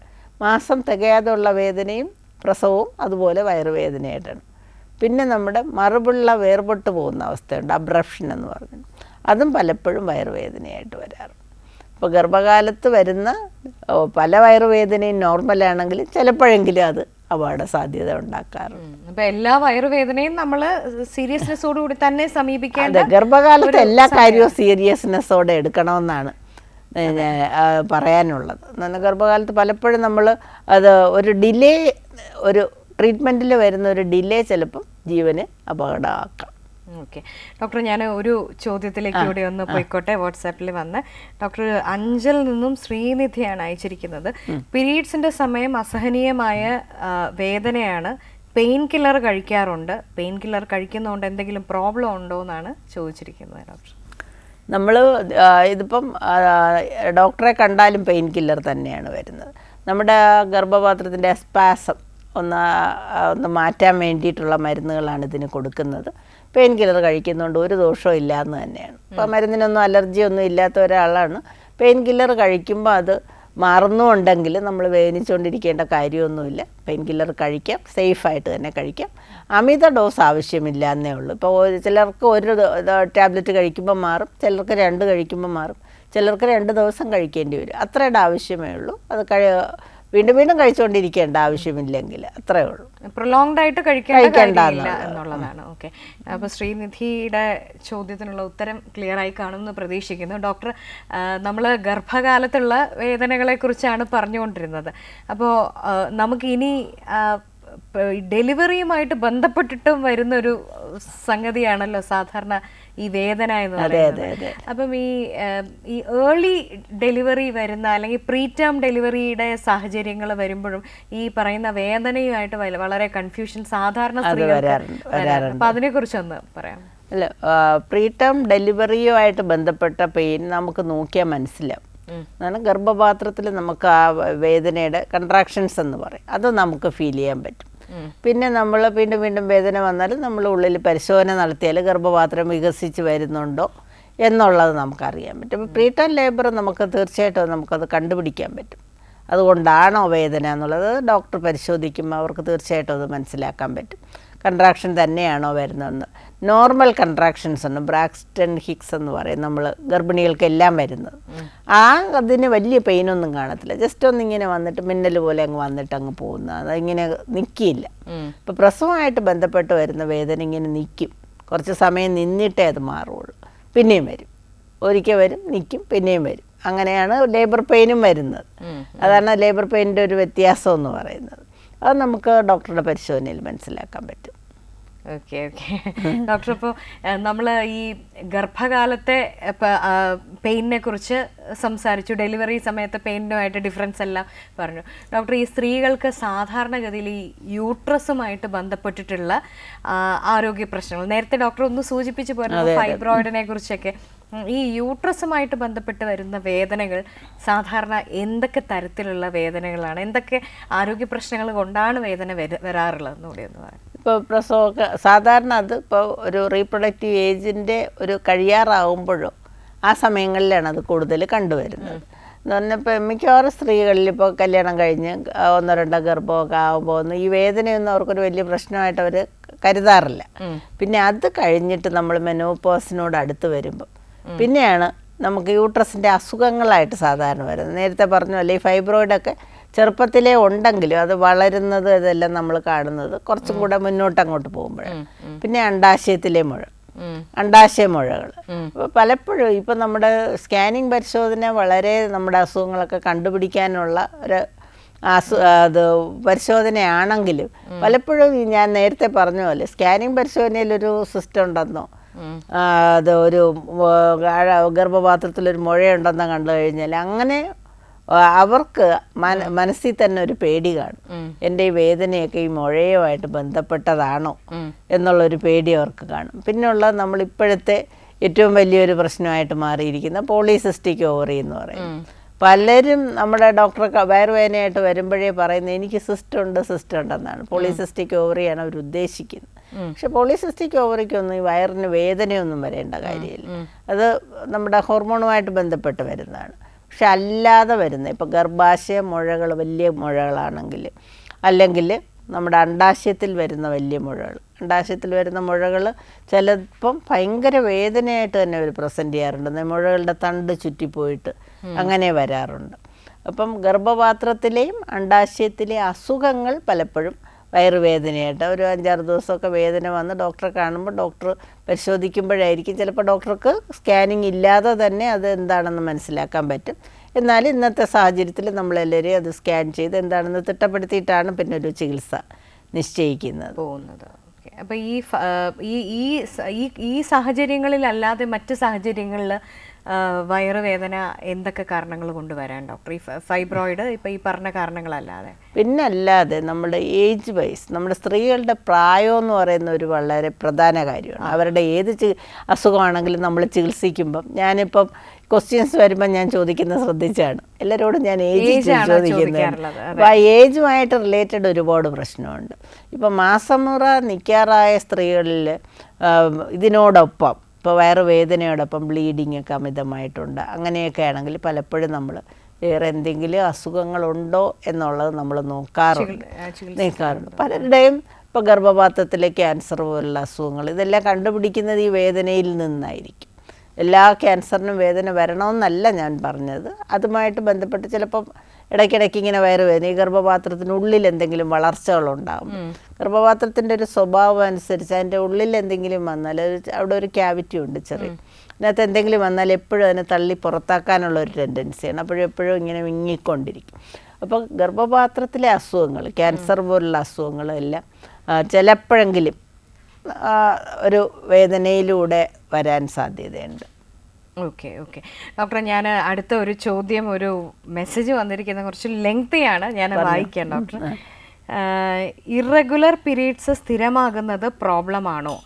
മാസം തികയാതെ ഉള്ള വേദനയും പ്രസവവും അതുപോലെ വയറുവേദനയായിട്ടാണ്. പിന്നെ നമ്മുടെ മറുപിള്ള വേർപെട്ട് പോകുന്ന അവസ്ഥയുണ്ട്, അബ്രപ്ഷൻ എന്ന് പറഞ്ഞു, അതും പലപ്പോഴും വയറുവേദനയായിട്ട് വരാറുണ്ട്. ഇപ്പോൾ ഗർഭകാലത്ത് വരുന്ന പല വയറുവേദനയും നോർമലാണെങ്കിൽ ചിലപ്പോഴെങ്കിലും അത് അപകട സാധ്യത ഉണ്ടാക്കാറുണ്ട്. അപ്പോൾ എല്ലാ വയറുവേദനയും നമ്മൾ സീരിയസ്നെസ്സോടുകൂടി തന്നെ സമീപിക്കേണ്ട, ഗർഭകാലത്ത് എല്ലാ കാര്യവും സീരിയസ്നെസ്സോടെ എടുക്കണമെന്നാണ് പറയാനുള്ളത്. ഗർഭകാലത്ത് പലപ്പോഴും നമ്മൾ ഒരു ട്രീറ്റ്മെൻറ്റിൽ വരുന്ന ഒരു ഡിലേ ചിലപ്പം ജീവന് അപകടമാക്കാം. ഓക്കെ ഡോക്ടർ, ഞാൻ ഒരു ചോദ്യത്തിലേക്ക് കൂടി ഒന്ന് പോയിക്കോട്ടെ. വാട്സാപ്പിൽ വന്ന് ഡോക്ടർ അഞ്ചൽ നിന്നും ശ്രീനിധിയാണ് അയച്ചിരിക്കുന്നത്. പീരീഡ്സിന്റെ സമയം അസഹനീയമായ വേദനയാണ്, പെയിൻ കില്ലർ കഴിക്കാറുണ്ട്, പെയിൻ കില്ലർ കഴിക്കുന്നതുകൊണ്ട് എന്തെങ്കിലും പ്രോബ്ലം ഉണ്ടോ എന്നാണ് ചോദിച്ചിരിക്കുന്നത് ഡോക്ടർ. നമ്മൾ ഇതിപ്പം ഡോക്ടറെ കണ്ടാലും പെയിൻ കില്ലർ തന്നെയാണ് വരുന്നത്. നമ്മുടെ ഗർഭപാത്രത്തിൻ്റെ സ്പാസം ഒന്ന് മാറ്റാൻ വേണ്ടിയിട്ടുള്ള മരുന്നുകളാണ് ഇതിന് കൊടുക്കുന്നത്. പെയിൻ കില്ലർ കഴിക്കുന്നതുകൊണ്ട് ഒരു ദോഷവും ഇല്ല എന്ന് തന്നെയാണ്. ഇപ്പം മരുന്നിനൊന്നും അലർജിയൊന്നും ഇല്ലാത്ത ഒരാളാണ് പെയിൻ കില്ലർ കഴിക്കുമ്പോൾ അത് മറന്നുകൊണ്ടെങ്കിൽ നമ്മൾ വേദനിച്ചുകൊണ്ടിരിക്കേണ്ട കാര്യമൊന്നുമില്ല. പെയിൻ കില്ലർ കഴിക്കാം, സേഫായിട്ട് തന്നെ കഴിക്കാം. അമിത ഡോസ് ആവശ്യമില്ല എന്നേ ഉള്ളൂ. ഇപ്പോൾ ചിലർക്ക് ഒരു ടാബ്ലറ്റ് കഴിക്കുമ്പോൾ മാറും, ചിലർക്ക് 2 കഴിക്കുമ്പോൾ മാറും, ചിലർക്ക് 2 ദിവസം കഴിക്കേണ്ടി വരും. അത്രയുടെ ആവശ്യമേ ഉള്ളൂ. അത് വീണ്ടും വീണ്ടും കഴിച്ചുകൊണ്ടിരിക്കേണ്ട ആവശ്യമില്ലെങ്കിൽ അത്രേ ഉള്ളൂ. പ്രൊലോങ്ഡ് ആയിട്ട് കഴിക്കേണ്ട എന്നുള്ളതാണ്. ഓക്കെ, അപ്പോൾ ശ്രീനിധിയുടെ ചോദ്യത്തിനുള്ള ഉത്തരം ക്ലിയർ ആയി കാണുമെന്ന് പ്രതീക്ഷിക്കുന്നു. ഡോക്ടർ, നമ്മൾ ഗർഭകാലത്തുള്ള വേദനകളെ കുറിച്ചാണ് പറഞ്ഞുകൊണ്ടിരുന്നത്. അപ്പോൾ നമുക്കിനി ഡെലിവറിയുമായിട്ട് ബന്ധപ്പെട്ടിട്ടും വരുന്നൊരു സംഗതിയാണല്ലോ സാധാരണ ഈ വേദന എന്ന് പറയുന്നത്. അപ്പം ഈ ഏർലി ഡെലിവറി വരുന്ന അല്ലെങ്കിൽ പ്രീ ടേം ഡെലിവറിയുടെ സാഹചര്യങ്ങൾ വരുമ്പോഴും ഈ പറയുന്ന വേദനയുമായിട്ട് വളരെ കൺഫ്യൂഷൻ സാധാരണ അപ്പൊ അതിനെ കുറിച്ചൊന്ന് പറയാം. അല്ല, പ്രീ ടേം ഡെലിവറിയുമായിട്ട് ബന്ധപ്പെട്ട പെയിൻ നമുക്ക് നോക്കിയാൽ മനസ്സിലാവും. അതാണ് ഗർഭപാത്രത്തിൽ നമുക്ക് ആ വേദനയുടെ കൺട്രാക്ഷൻസ് എന്ന് പറയും, അത് നമുക്ക് ഫീൽ ചെയ്യാൻ പറ്റും. പിന്നെ നമ്മൾ വീണ്ടും വീണ്ടും വേദന വന്നാലും നമ്മൾ ഉള്ളിൽ പരിശോധന നടത്തിയാൽ ഗർഭപാത്രം വികസിച്ച് വരുന്നുണ്ടോ എന്നുള്ളത് നമുക്കറിയാൻ പറ്റും. പ്രീ ടേം ലേബർ നമുക്ക് തീർച്ചയായിട്ടും നമുക്കത് കണ്ടുപിടിക്കാൻ പറ്റും. അതുകൊണ്ടാണോ വേദന എന്നുള്ളത് ഡോക്ടർ പരിശോധിക്കുമ്പോൾ അവർക്ക് തീർച്ചയായിട്ടും അത് മനസ്സിലാക്കാൻ പറ്റും. കൺട്രാക്ഷൻ തന്നെയാണോ വരുന്നതെന്ന്. നോർമൽ കൺട്രാക്ഷൻസ് ഉണ്ട്, ബ്രാക്സ്റ്റൺ ഹിക്സ് എന്ന് പറയും, നമ്മൾ ഗർഭിണികൾക്കെല്ലാം വരുന്നത്. അതിന് വലിയ പെയിനൊന്നും കാണത്തില്ല, ജസ്റ്റ് ഒന്നിങ്ങനെ വന്നിട്ട് മിന്നൽ പോലെ അങ്ങ് വന്നിട്ട് അങ്ങ് പോകുന്നത്, അതിങ്ങനെ നിൽക്കില്ല. ഇപ്പോൾ പ്രസവമായിട്ട് ബന്ധപ്പെട്ട് വരുന്ന വേദന ഇങ്ങനെ നിൽക്കും, കുറച്ച് സമയം നിന്നിട്ടേ അത് മാറുള്ളൂ, പിന്നെയും വരും, ഒരിക്കൽ വരും, നിൽക്കും, പിന്നെയും വരും. അങ്ങനെയാണ് ലേബർ പെയിനും വരുന്നത്. അതാണ് ലേബർ പെയിനിൻ്റെ ഒരു വ്യത്യാസം എന്ന് പറയുന്നത്. അത് നമുക്ക് ഡോക്ടറുടെ പരിശോധനയിൽ മനസ്സിലാക്കാൻ പറ്റും. ഓക്കെ ഡോക്ടർ, ഇപ്പോൾ നമ്മൾ ഈ ഗർഭകാലത്തെ പെയിനിനെ കുറിച്ച് സംസാരിച്ചു, ഡെലിവറി സമയത്തെ പെയിനുമായിട്ട് ഡിഫറൻസ് എല്ലാം പറഞ്ഞു. ഡോക്ടർ, ഈ സ്ത്രീകൾക്ക് സാധാരണഗതിയിൽ ഈ യൂട്രസുമായിട്ട് ബന്ധപ്പെട്ടിട്ടുള്ള ആരോഗ്യ പ്രശ്നങ്ങൾ നേരത്തെ ഡോക്ടർ ഒന്ന് സൂചിപ്പിച്ചു പോരുന്നു, ഫൈബ്രോയിഡിനെ കുറിച്ചൊക്കെ. ഈ യൂട്രസുമായിട്ട് ബന്ധപ്പെട്ട് വരുന്ന വേദനകൾ സാധാരണ എന്തൊക്കെ തരത്തിലുള്ള വേദനകളാണ്, എന്തൊക്കെ ആരോഗ്യ പ്രശ്നങ്ങൾ കൊണ്ടാണ് വേദന വരാറുള്ളതെന്ന് കൂടി ഒന്ന് പറയാം. ഇപ്പോൾ പ്രസവമൊക്കെ സാധാരണ അത് ഇപ്പോൾ ഒരു റീപ്രൊഡക്റ്റീവ് ഏജിൻ്റെ ഒരു കഴിയാറാവുമ്പോഴോ ആ സമയങ്ങളിലാണ് അത് കൂടുതൽ കണ്ടുവരുന്നത്. എന്ന് പറഞ്ഞപ്പോൾ മിക്കവാറും സ്ത്രീകളിൽ ഇപ്പോൾ കല്യാണം കഴിഞ്ഞ് 1-2 ഗർഭമൊക്കെ ആകുമ്പോൾ ഈ വേദനയൊന്നും അവർക്കൊരു വലിയ പ്രശ്നമായിട്ട് അവർ കരുതാറില്ല. പിന്നെ അത് കഴിഞ്ഞിട്ട് നമ്മൾ മെനോപോസിനോട് അടുത്ത് വരുമ്പോൾ പിന്നെയാണ് നമുക്ക് യൂട്രസിൻ്റെ അസുഖങ്ങളായിട്ട് സാധാരണ വരുന്നത്. നേരത്തെ പറഞ്ഞല്ലോ, ഈ ഫൈബ്രോയിഡൊക്കെ ചെറുപ്പത്തിലേ ഉണ്ടെങ്കിലും അത് വളരുന്നത് ഇതെല്ലാം നമ്മൾ കാണുന്നത് കുറച്ചും കൂടെ മുന്നോട്ടങ്ങോട്ട് പോകുമ്പോഴാണ്. പിന്നെ അണ്ടാശയത്തിലെ അണ്ടാശയ മുഴകൾ പലപ്പോഴും ഇപ്പം നമ്മുടെ സ്കാനിങ് പരിശോധന വളരെ നമ്മുടെ അസുഖങ്ങളൊക്കെ കണ്ടുപിടിക്കാനുള്ള ഒരു അത് പരിശോധനയാണെങ്കിലും പലപ്പോഴും ഞാൻ നേരത്തെ പറഞ്ഞ പോലെ സ്കാനിങ് പരിശോധനയിലൊരു സിസ്റ്റം ഉണ്ടെന്നോ അത് ഒരു ഗർഭപാത്രത്തിലൊരു മുഴയുണ്ടെന്നോ കണ്ടു കഴിഞ്ഞാൽ അങ്ങനെ അവർക്ക് മനസ്സിൽ തന്നെ ഒരു പേടി കാണും. എൻ്റെ ഈ വേദനയൊക്കെ ഈ മുഴയുമായിട്ട് ബന്ധപ്പെട്ടതാണോ എന്നുള്ളൊരു പേടി അവർക്ക് കാണും. പിന്നെയുള്ള നമ്മളിപ്പോഴത്തെ ഏറ്റവും വലിയൊരു പ്രശ്നമായിട്ട് മാറിയിരിക്കുന്ന പോളിസിസ്റ്റിക് ഓവറി എന്ന് പറയും. പലരും നമ്മുടെ ഡോക്ടറെ വയറുവേദനയായിട്ട് വരുമ്പോഴേ പറയുന്നത് എനിക്ക് സിസ്റ്റ് ഉണ്ടെന്നാണ്. പോളിസിസ്റ്റിക് ഓവറിയാണ് അവർ ഉദ്ദേശിക്കുന്നത്. പക്ഷെ പോളിസിസ്റ്റിക് ഓവറിക്കൊന്നും ഈ വയറിന് വേദനയൊന്നും വരേണ്ട കാര്യമില്ല. അത് നമ്മുടെ ഹോർമോണുമായിട്ട് ബന്ധപ്പെട്ട് വരുന്നതാണ്. പക്ഷെ അല്ലാതെ വരുന്ന ഇപ്പോൾ ഗർഭാശയ മുഴകൾ വലിയ മുഴകളാണെങ്കിൽ, അല്ലെങ്കിൽ നമ്മുടെ അണ്ടാശയത്തിൽ വരുന്ന വലിയ മുഴകൾ ചിലപ്പം ഭയങ്കര വേദനയായിട്ട് തന്നെ അവർ പ്രസൻറ്റ് ചെയ്യാറുണ്ട്. മുഴകളുടെ തണ്ട് ചുറ്റിപ്പോയിട്ട് അങ്ങനെ വരാറുണ്ട്. അപ്പം ഗർഭപാത്രത്തിലെയും അണ്ടാശയത്തിലെയും അസുഖങ്ങൾ പലപ്പോഴും വയറുവേദനയായിട്ട് ഒരു 5-6 ദിവസമൊക്കെ വേദന വന്ന് ഡോക്ടറെ കാണുമ്പോൾ ഡോക്ടർ പരിശോധിക്കുമ്പോഴായിരിക്കും ചിലപ്പോൾ ഡോക്ടർക്ക് സ്കാനിങ് ഇല്ലാതെ തന്നെ അത് എന്താണെന്ന് മനസ്സിലാക്കാൻ പറ്റും. എന്നാൽ ഇന്നത്തെ സാഹചര്യത്തിൽ നമ്മളെല്ലാവരും അത് സ്കാൻ ചെയ്ത് എന്താണെന്ന് തിട്ടപ്പെടുത്തിയിട്ടാണ് പിന്നെ ഒരു ചികിത്സ നിശ്ചയിക്കുന്നത്. പോകുന്നത്. ഓക്കെ, അപ്പോൾ ഈ സാഹചര്യങ്ങളിലല്ലാതെ മറ്റ് സാഹചര്യങ്ങളിൽ വയറുവേദന എന്തൊക്കെ കാരണങ്ങൾ കൊണ്ടുവരാൻ ഡോക്ടർ? ഈ ഫൈബ്രോയിഡ് ഇപ്പോൾ ഈ പറഞ്ഞ കാരണങ്ങളല്ലാതെ പിന്നെ അല്ലാതെ നമ്മുടെ ഏജ് വൈസ് നമ്മുടെ സ്ത്രീകളുടെ പ്രായം എന്ന് പറയുന്ന ഒരു വളരെ പ്രധാന കാര്യമാണ്. അവരുടെ ഏത് അസുഖമാണെങ്കിലും നമ്മൾ ചികിത്സിക്കുമ്പം, ഞാനിപ്പം ക്വസ്റ്റ്യൻസ് വരുമ്പോൾ ഞാൻ ചോദിക്കുന്നത് ശ്രദ്ധിച്ചാണ്, എല്ലാവരോടും ഞാൻ ഏജ് ചോദിക്കുന്നത്. അപ്പോൾ ആ ഏജുമായിട്ട് റിലേറ്റഡ് ഒരുപാട് പ്രശ്നമുണ്ട്. ഇപ്പം മാസമുറ നിൽക്കാറായ സ്ത്രീകളിൽ ഇതിനോടൊപ്പം ഇപ്പോൾ വയറുവേദനയോടൊപ്പം ബ്ലീഡിങ് ഒക്കെ അമിതമായിട്ടുണ്ട്. അങ്ങനെയൊക്കെ ആണെങ്കിൽ പലപ്പോഴും നമ്മൾ വേറെ എന്തെങ്കിലും അസുഖങ്ങളുണ്ടോ എന്നുള്ളത് നമ്മൾ നോക്കാറുണ്ട്. പലരുടെയും ഇപ്പോൾ ഗർഭപാത്രത്തിലെ ക്യാൻസർ പോലുള്ള അസുഖങ്ങൾ ഇതെല്ലാം കണ്ടുപിടിക്കുന്നത് ഈ വേദനയിൽ നിന്നായിരിക്കും. എല്ലാ ക്യാൻസറിനും വേദന വരണമെന്നല്ല ഞാൻ പറഞ്ഞത്. അതുമായിട്ട് ബന്ധപ്പെട്ട് ചിലപ്പം ഇടയ്ക്കിടയ്ക്ക് ഇങ്ങനെ വയറുവേദന, ഈ ഗർഭപാത്രത്തിനുള്ളിൽ എന്തെങ്കിലും വളർച്ചകളുണ്ടാകും. ഗർഭപാത്രത്തിൻ്റെ ഒരു സ്വഭാവം അനുസരിച്ച് അതിൻ്റെ ഉള്ളിൽ എന്തെങ്കിലും വന്നാൽ അവിടെ ഒരു ക്യാവിറ്റി ഉണ്ട് ചെറിയ, അതിനകത്ത് എന്തെങ്കിലും വന്നാൽ എപ്പോഴും അതിനെ തള്ളി പുറത്താക്കാനുള്ള ഒരു ടെൻഡൻസിയാണ്. എപ്പോഴും ഇങ്ങനെ വിങ്ങിക്കൊണ്ടിരിക്കും. അപ്പോൾ ഗർഭപാത്രത്തിലെ അസുഖങ്ങൾ, ക്യാൻസർ പോലുള്ള അസുഖങ്ങളെല്ലാം ചിലപ്പോഴെങ്കിലും ഒരു വേദനയിലൂടെ വരാൻ സാധ്യതയുണ്ട്. ഓക്കെ ഡോക്ടർ, ഞാൻ അടുത്ത ഒരു ചോദ്യം, ഒരു മെസ്സേജ് വന്നിരിക്കുന്നത് കുറച്ച് ലെങ്തിയാണ്, ഞാൻ വായിക്കാം ഡോക്ടർ. ഇറഗുലർ പീരീഡ്സ് സ്ഥിരമാകുന്നത് പ്രോബ്ലമാണോ?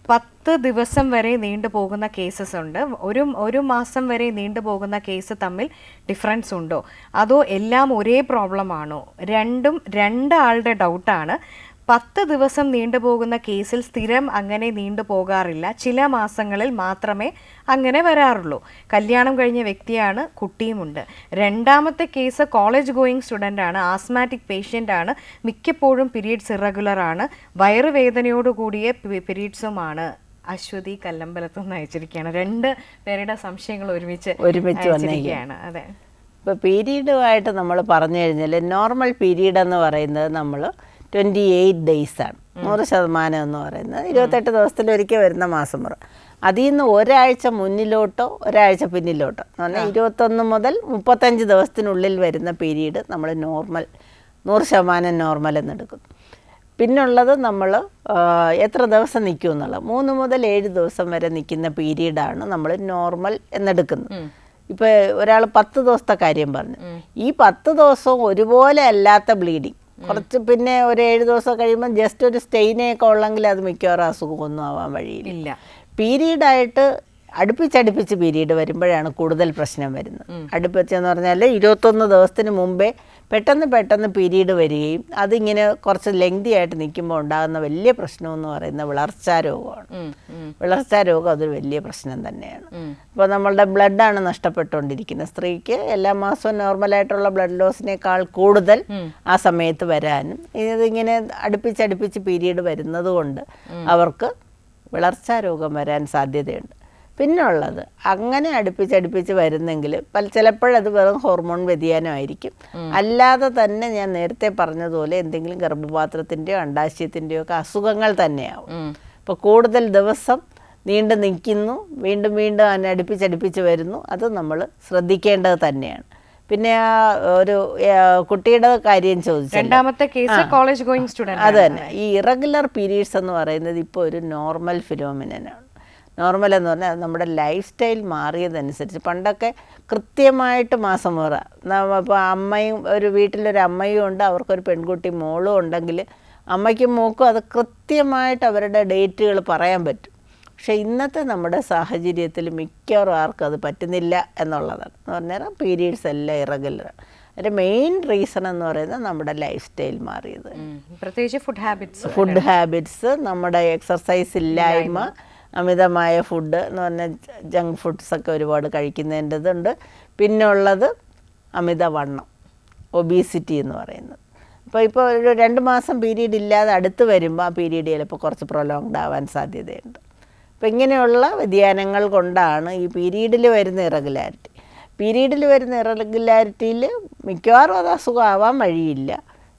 10 ദിവസം വരെ നീണ്ടുപോകുന്ന കേസസ് ഉണ്ട്. ഒരു മാസം വരെ നീണ്ടുപോകുന്ന കേസ് തമ്മിൽ ഡിഫറൻസ് ഉണ്ടോ, അതോ എല്ലാം ഒരേ പ്രോബ്ലമാണോ? രണ്ടാളുടെ ഡൗട്ടാണ്. 10 ദിവസം നീണ്ടുപോകുന്ന കേസിൽ സ്ഥിരം അങ്ങനെ നീണ്ടുപോകാറില്ല, ചില മാസങ്ങളിൽ മാത്രമേ അങ്ങനെ വരാറുള്ളൂ. കല്യാണം കഴിഞ്ഞ വ്യക്തിയാണ്, കുട്ടിയുമുണ്ട്. രണ്ടാമത്തെ കേസ് കോളേജ് ഗോയിങ് സ്റ്റുഡൻ്റ് ആണ്, ആസ്മാറ്റിക് പേഷ്യൻ്റ് ആണ്, മിക്കപ്പോഴും പീരീഡ്സ് ഇറഗുലർ ആണ്, വയറുവേദനയോടുകൂടിയ പീരീഡ്സുമാണ്. അശ്വതി കല്ലമ്പലത്ത് നിന്ന് അയച്ചിരിക്കുകയാണ്. 2 പേരുടെ സംശയങ്ങൾ ഒരുമിച്ച് വന്നിരിക്കുകയാണ്. അതെ, ഇപ്പോൾ പീരീഡുമായിട്ട് നമ്മൾ പറഞ്ഞു കഴിഞ്ഞാൽ നോർമൽ പീരീഡ് എന്ന് പറയുന്നത് നമ്മൾ 28 ഡേയ്സാണ്. 100% എന്ന് പറയുന്നത് 28 ദിവസത്തിലൊരിക്കൽ വരുന്ന മാസം മുറ. അതിൽ നിന്ന് ഒരാഴ്ച മുന്നിലോട്ടോ ഒരാഴ്ച പിന്നിലോട്ടോ എന്ന് പറഞ്ഞാൽ 21 മുതൽ 35 ദിവസത്തിനുള്ളിൽ വരുന്ന പീരീഡ് നമ്മൾ 100% നോർമൽ എന്നെടുക്കുന്നു. പിന്നുള്ളത് നമ്മൾ എത്ര ദിവസം നിൽക്കും എന്നുള്ളത്, 3 മുതൽ 7 ദിവസം വരെ നിൽക്കുന്ന പീരീഡാണ് നമ്മൾ നോർമൽ എന്നെടുക്കുന്നത്. ഇപ്പോൾ ഒരാൾ 10 ദിവസത്തെ കാര്യം പറഞ്ഞു, ഈ 10 ദിവസവും ഒരുപോലെ അല്ലാത്ത ബ്ലീഡിങ് കുറച്ച് പിന്നെ ഒരു 7 ദിവസം കഴിയുമ്പോൾ ജസ്റ്റ് ഒരു സ്റ്റെയിനൊക്കെ ഉള്ളെങ്കിൽ അത് മിക്കവാറും അസുഖമൊന്നും ആവാൻ വഴിയില്ല. പീരീഡായിട്ട് അടുപ്പിച്ചടുപ്പിച്ച് പീരീഡ് വരുമ്പോഴാണ് കൂടുതൽ പ്രശ്നം വരുന്നത്. അടുപ്പിച്ചെന്ന് പറഞ്ഞാൽ 21 ദിവസത്തിന് മുമ്പേ പെട്ടെന്ന് പീരീഡ് വരികയും അതിങ്ങനെ കുറച്ച് ലെങ്തി ആയിട്ട് നിൽക്കുമ്പോൾ ഉണ്ടാകുന്ന വലിയ പ്രശ്നമെന്ന് പറയുന്നത് വിളർച്ചാരോഗമാണ്. വിളർച്ചാരോഗം അതൊരു വലിയ പ്രശ്നം തന്നെയാണ്. ഇപ്പോൾ നമ്മളുടെ ബ്ലഡാണ് നഷ്ടപ്പെട്ടുകൊണ്ടിരിക്കുന്നത്. സ്ത്രീക്ക് എല്ലാ മാസവും നോർമലായിട്ടുള്ള ബ്ലഡ് ലോസിനേക്കാൾ കൂടുതൽ ആ സമയത്ത് വരാനും ഇതിങ്ങനെ അടുപ്പിച്ചടുപ്പിച്ച് പീരീഡ് വരുന്നത് കൊണ്ട് അവർക്ക് വിളർച്ചാരോഗം വരാൻ സാധ്യതയുണ്ട്. പിന്നുള്ളത് അങ്ങനെ അടുപ്പിച്ചടുപ്പിച്ച് വരുന്നെങ്കിൽ ചിലപ്പോഴത് വെറും ഹോർമോൺ വ്യതിയാനമായിരിക്കും. അല്ലാതെ തന്നെ ഞാൻ നേരത്തെ പറഞ്ഞതുപോലെ എന്തെങ്കിലും ഗർഭപാത്രത്തിൻ്റെയോ അണ്ഡാശയത്തിൻ്റെയോ ഒക്കെ അസുഖങ്ങൾ തന്നെയാവും. ഇപ്പോൾ കൂടുതൽ ദിവസം നീണ്ടു നിൽക്കുന്നു, വീണ്ടും അതിനെ അടുപ്പിച്ചടുപ്പിച്ച് വരുന്നു, അത് നമ്മൾ ശ്രദ്ധിക്കേണ്ടത് തന്നെയാണ്. പിന്നെ ഒരു കുട്ടിയുടെ കാര്യം ചോദിച്ചു, രണ്ടാമത്തെ കേസ് കോളേജ് ഗോയിങ് സ്റ്റുഡന്റ്. അത് തന്നെ, ഈ ഇറഗുലർ പീരീഡ്സ് എന്ന് പറയുന്നത് ഇപ്പോൾ ഒരു നോർമൽ ഫിനോമിനനാണ്. നോർമൽ എന്ന് പറഞ്ഞാൽ നമ്മുടെ ലൈഫ് സ്റ്റൈൽ മാറിയതനുസരിച്ച് പണ്ടൊക്കെ കൃത്യമായിട്ട് മാസം മുറ, ഇപ്പോൾ അമ്മയും ഒരു വീട്ടിലൊരു അമ്മയും ഉണ്ട്, അവർക്കൊരു പെൺകുട്ടി മോളും ഉണ്ടെങ്കിൽ അമ്മയ്ക്കും മോക്കും അത് കൃത്യമായിട്ട് അവരുടെ ഡേറ്റുകൾ പറയാൻ പറ്റും. പക്ഷേ ഇന്നത്തെ നമ്മുടെ സാഹചര്യത്തിൽ മിക്കവാറും ആർക്കും അത് പറ്റുന്നില്ല എന്നുള്ളതാണ്. എന്ന് പറഞ്ഞാൽ പീരീഡ്സ് എല്ലാം ഇറഗുലറാണ്. അതിൻ്റെ മെയിൻ റീസൺ എന്ന് പറയുന്നത് നമ്മുടെ ലൈഫ് സ്റ്റൈൽ മാറിയത്, പ്രത്യേകിച്ച് ഫുഡ് ഹാബിറ്റ്സ്, നമ്മുടെ എക്സർസൈസ് ഇല്ലായ്മ, അമിതമായ ഫുഡ് എന്ന് പറഞ്ഞാൽ ജങ്ക് ഫുഡ്സൊക്കെ ഒരുപാട് കഴിക്കുന്നതിൻ്റെതുണ്ട്. പിന്നുള്ളത് അമിതവണ്ണം, ഒബീസിറ്റി എന്ന് പറയുന്നത്. ഇപ്പോൾ ഒരു 2 മാസം പീരീഡ് ഇല്ലാതെ അടുത്ത് വരുമ്പോൾ ആ പീരീഡ് ചിലപ്പോൾ കുറച്ച് പ്രൊലോങ്ഡ് ആവാൻ സാധ്യതയുണ്ട്. അപ്പോൾ ഇങ്ങനെയുള്ള വ്യതിയാനങ്ങൾ കൊണ്ടാണ് ഈ പീരീഡിൽ വരുന്ന ഇറഗുലാരിറ്റി. പീരീഡിൽ വരുന്ന ഇറഗുലാരിറ്റിയിൽ മിക്കവാറും അത് അസുഖമാവാൻ വഴിയില്ല.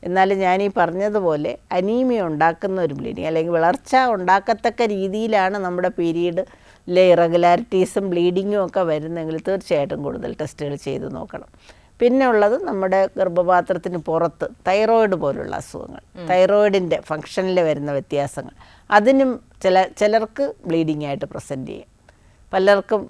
എന്നാലും ഞാൻ ഈ പറഞ്ഞതുപോലെ അനീമിയ ഉണ്ടാക്കുന്ന ഒരു ബ്ലീഡിങ് അല്ലെങ്കിൽ വിളർച്ച ഉണ്ടാക്കത്തക്ക രീതിയിലാണ് നമ്മുടെ പീരീഡിലെ ഇറഗുലാരിറ്റീസും ബ്ലീഡിങ്ങും ഒക്കെ വരുന്നെങ്കിൽ തീർച്ചയായിട്ടും കൂടുതൽ ടെസ്റ്റുകൾ ചെയ്ത് നോക്കണം. പിന്നെ ഉള്ളത് നമ്മുടെ ഗർഭപാത്രത്തിന് പുറത്ത് തൈറോയിഡ് പോലുള്ള അസുഖങ്ങൾ, തൈറോയിഡിൻ്റെ ഫങ്ഷനിൽ വരുന്ന വ്യത്യാസങ്ങൾ, അതിനും ചിലർക്ക് ബ്ലീഡിംഗ് ആയിട്ട് പ്രസൻറ്റ് ചെയ്യും. പലർക്കും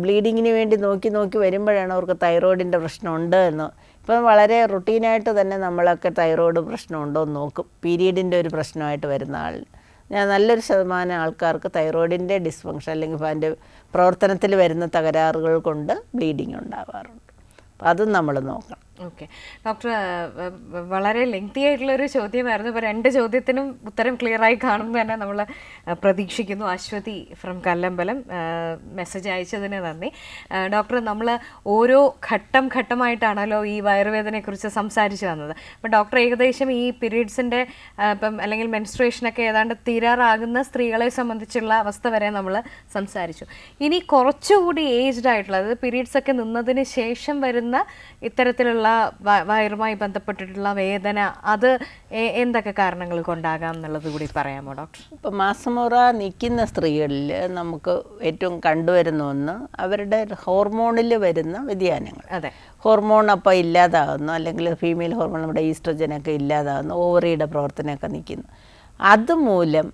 ബ്ലീഡിങ്ങിന് വേണ്ടി നോക്കി വരുമ്പോഴാണ് അവർക്ക് തൈറോയിഡിൻ്റെ പ്രശ്നമുണ്ട് എന്ന്. ഇപ്പം വളരെ റുട്ടീനായിട്ട് തന്നെ നമ്മളൊക്കെ തൈറോയിഡ് പ്രശ്നമുണ്ടോ എന്ന് നോക്കും. പീരീഡിൻ്റെ ഒരു പ്രശ്നമായിട്ട് വരുന്ന ആളിന് നല്ലൊരു ശതമാനം ആൾക്കാർക്ക് തൈറോയിഡിൻ്റെ ഡിസ്ഫങ്ഷൻ അല്ലെങ്കിൽ അതിൻ്റെ പ്രവർത്തനത്തിൽ വരുന്ന തകരാറുകൾ കൊണ്ട് ബ്ലീഡിങ് ഉണ്ടാവാറുണ്ട്. അപ്പം അതും നമ്മൾ നോക്കണം. ഓക്കെ ഡോക്ടർ, വളരെ ലെങ്തി ആയിട്ടുള്ളൊരു ചോദ്യമായിരുന്നു. ഇപ്പോൾ 2 ചോദ്യത്തിനും ഉത്തരം ക്ലിയറായി കാണുമെന്ന് തന്നെ നമ്മൾ പ്രതീക്ഷിക്കുന്നു. അശ്വതി ഫ്രം കല്ലമ്പലം മെസ്സേജ് അയച്ചതിന് നന്ദി. ഡോക്ടർ, നമ്മൾ ഓരോ ഘട്ടമായിട്ടാണല്ലോ ഈ വയറുവേദനയെക്കുറിച്ച് സംസാരിച്ച് വന്നത്. അപ്പോൾ ഡോക്ടർ ഏകദേശം ഈ പീരീഡ്സിൻ്റെ ഇപ്പം അല്ലെങ്കിൽ മെൻസ്ട്രേഷനൊക്കെ ഏതാണ്ട് തീരാറാകുന്ന സ്ത്രീകളെ സംബന്ധിച്ചുള്ള അവസ്ഥ വരെ നമ്മൾ സംസാരിച്ചു. ഇനി കുറച്ചുകൂടി ഏജ്ഡ് ആയിട്ടുള്ള, അതായത് പീരീഡ്സൊക്കെ നിന്നതിന് ശേഷം വരുന്ന ഇത്തരത്തിലുള്ള വയറുമായി ബന്ധപ്പെട്ടിട്ടുള്ള വേദന, അത് എന്തൊക്കെ കാരണങ്ങൾ കൊണ്ടാകാം എന്നുള്ളത് കൂടി പറയാമോ ഡോക്ടർ? ഇപ്പോൾ മാസമുറ നിൽക്കുന്ന സ്ത്രീകളിൽ നമുക്ക് ഏറ്റവും കണ്ടുവരുന്ന ഒന്ന് അവരുടെ ഹോർമോണിൽ വരുന്ന വ്യതിയാനങ്ങൾ. അതെ, ഹോർമോൺ അപ്പോൾ ഇല്ലാതാകുന്നു, അല്ലെങ്കിൽ ഫീമെയിൽ ഹോർമോൺ നമ്മുടെ ഈസ്ട്രോജനൊക്കെ ഇല്ലാതാകുന്നു, ഓവറിയുടെ പ്രവർത്തനമൊക്കെ നിൽക്കുന്നു. അതുമൂലം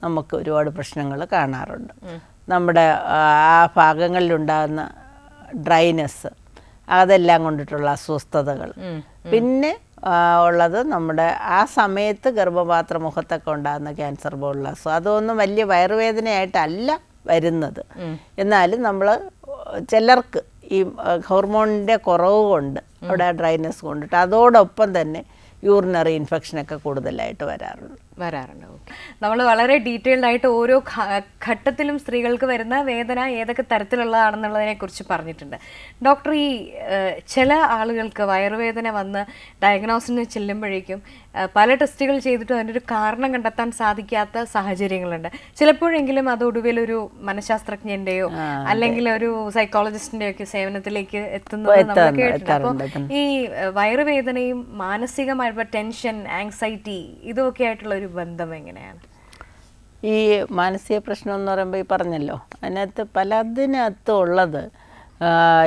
നമുക്ക് ഒരുപാട് പ്രശ്നങ്ങൾ കാണാറുണ്ട്. നമ്മുടെ ആ ഭാഗങ്ങളിലുണ്ടാകുന്ന ഡ്രൈനെസ്, അതെല്ലാം കൊണ്ടിട്ടുള്ള അസ്വസ്ഥതകൾ. പിന്നെ ഉള്ളത് നമ്മുടെ ആ സമയത്ത് ഗർഭപാത്ര മുഖത്തൊക്കെ ഉണ്ടാകുന്ന ക്യാൻസർ പോലുള്ള അസുഖം. അതൊന്നും വലിയ വയറുവേദനയായിട്ടല്ല വരുന്നത്, എന്നാലും നമ്മൾ ചിലർക്ക് ഈ ഹോർമോണിൻ്റെ കുറവ് കൊണ്ട് അവിടെ ഡ്രൈനെസ് കൊണ്ടിട്ട് അതോടൊപ്പം തന്നെ യൂറിനറി ഇൻഫെക്ഷനൊക്കെ കൂടുതലായിട്ട് വരാറുണ്ട്. ഓക്കെ, നമ്മൾ വളരെ ഡീറ്റെയിൽഡ് ആയിട്ട് ഓരോ ഘട്ടത്തിലും സ്ത്രീകൾക്ക് വരുന്ന വേദന ഏതൊക്കെ തരത്തിലുള്ളതാണെന്നുള്ളതിനെ കുറിച്ച് പറഞ്ഞിട്ടുണ്ട്. ഡോക്ടർ, ഈ ചില ആളുകൾക്ക് വയറുവേദന വന്ന് ഡയഗ്നോസിന് ചെല്ലുമ്പോഴേക്കും പല ടെസ്റ്റുകൾ ചെയ്തിട്ടും അതിൻ്റെ ഒരു കാരണം കണ്ടെത്താൻ സാധിക്കാത്ത സാഹചര്യങ്ങളുണ്ട്. ചിലപ്പോഴെങ്കിലും അത് ഒടുവിലൊരു മനഃശാസ്ത്രജ്ഞൻ്റെയോ അല്ലെങ്കിൽ ഒരു സൈക്കോളജിസ്റ്റിൻ്റെയോ ഒക്കെ സേവനത്തിലേക്ക് എത്തുന്നത് നമ്മൾ കേട്ടിട്ടുണ്ട്. അപ്പോൾ ഈ വയറുവേദനയും മാനസികമായ ടെൻഷൻ, ആങ്സൈറ്റി, ഇതൊക്കെ ആയിട്ടുള്ള ഒരു ബന്ധം എങ്ങനെയാണ്? ഈ മാനസിക പ്രശ്നം എന്ന് പറയുമ്പോൾ ഈ പറഞ്ഞല്ലോ, അതിനകത്ത് പലതിനകത്തും ഉള്ളത്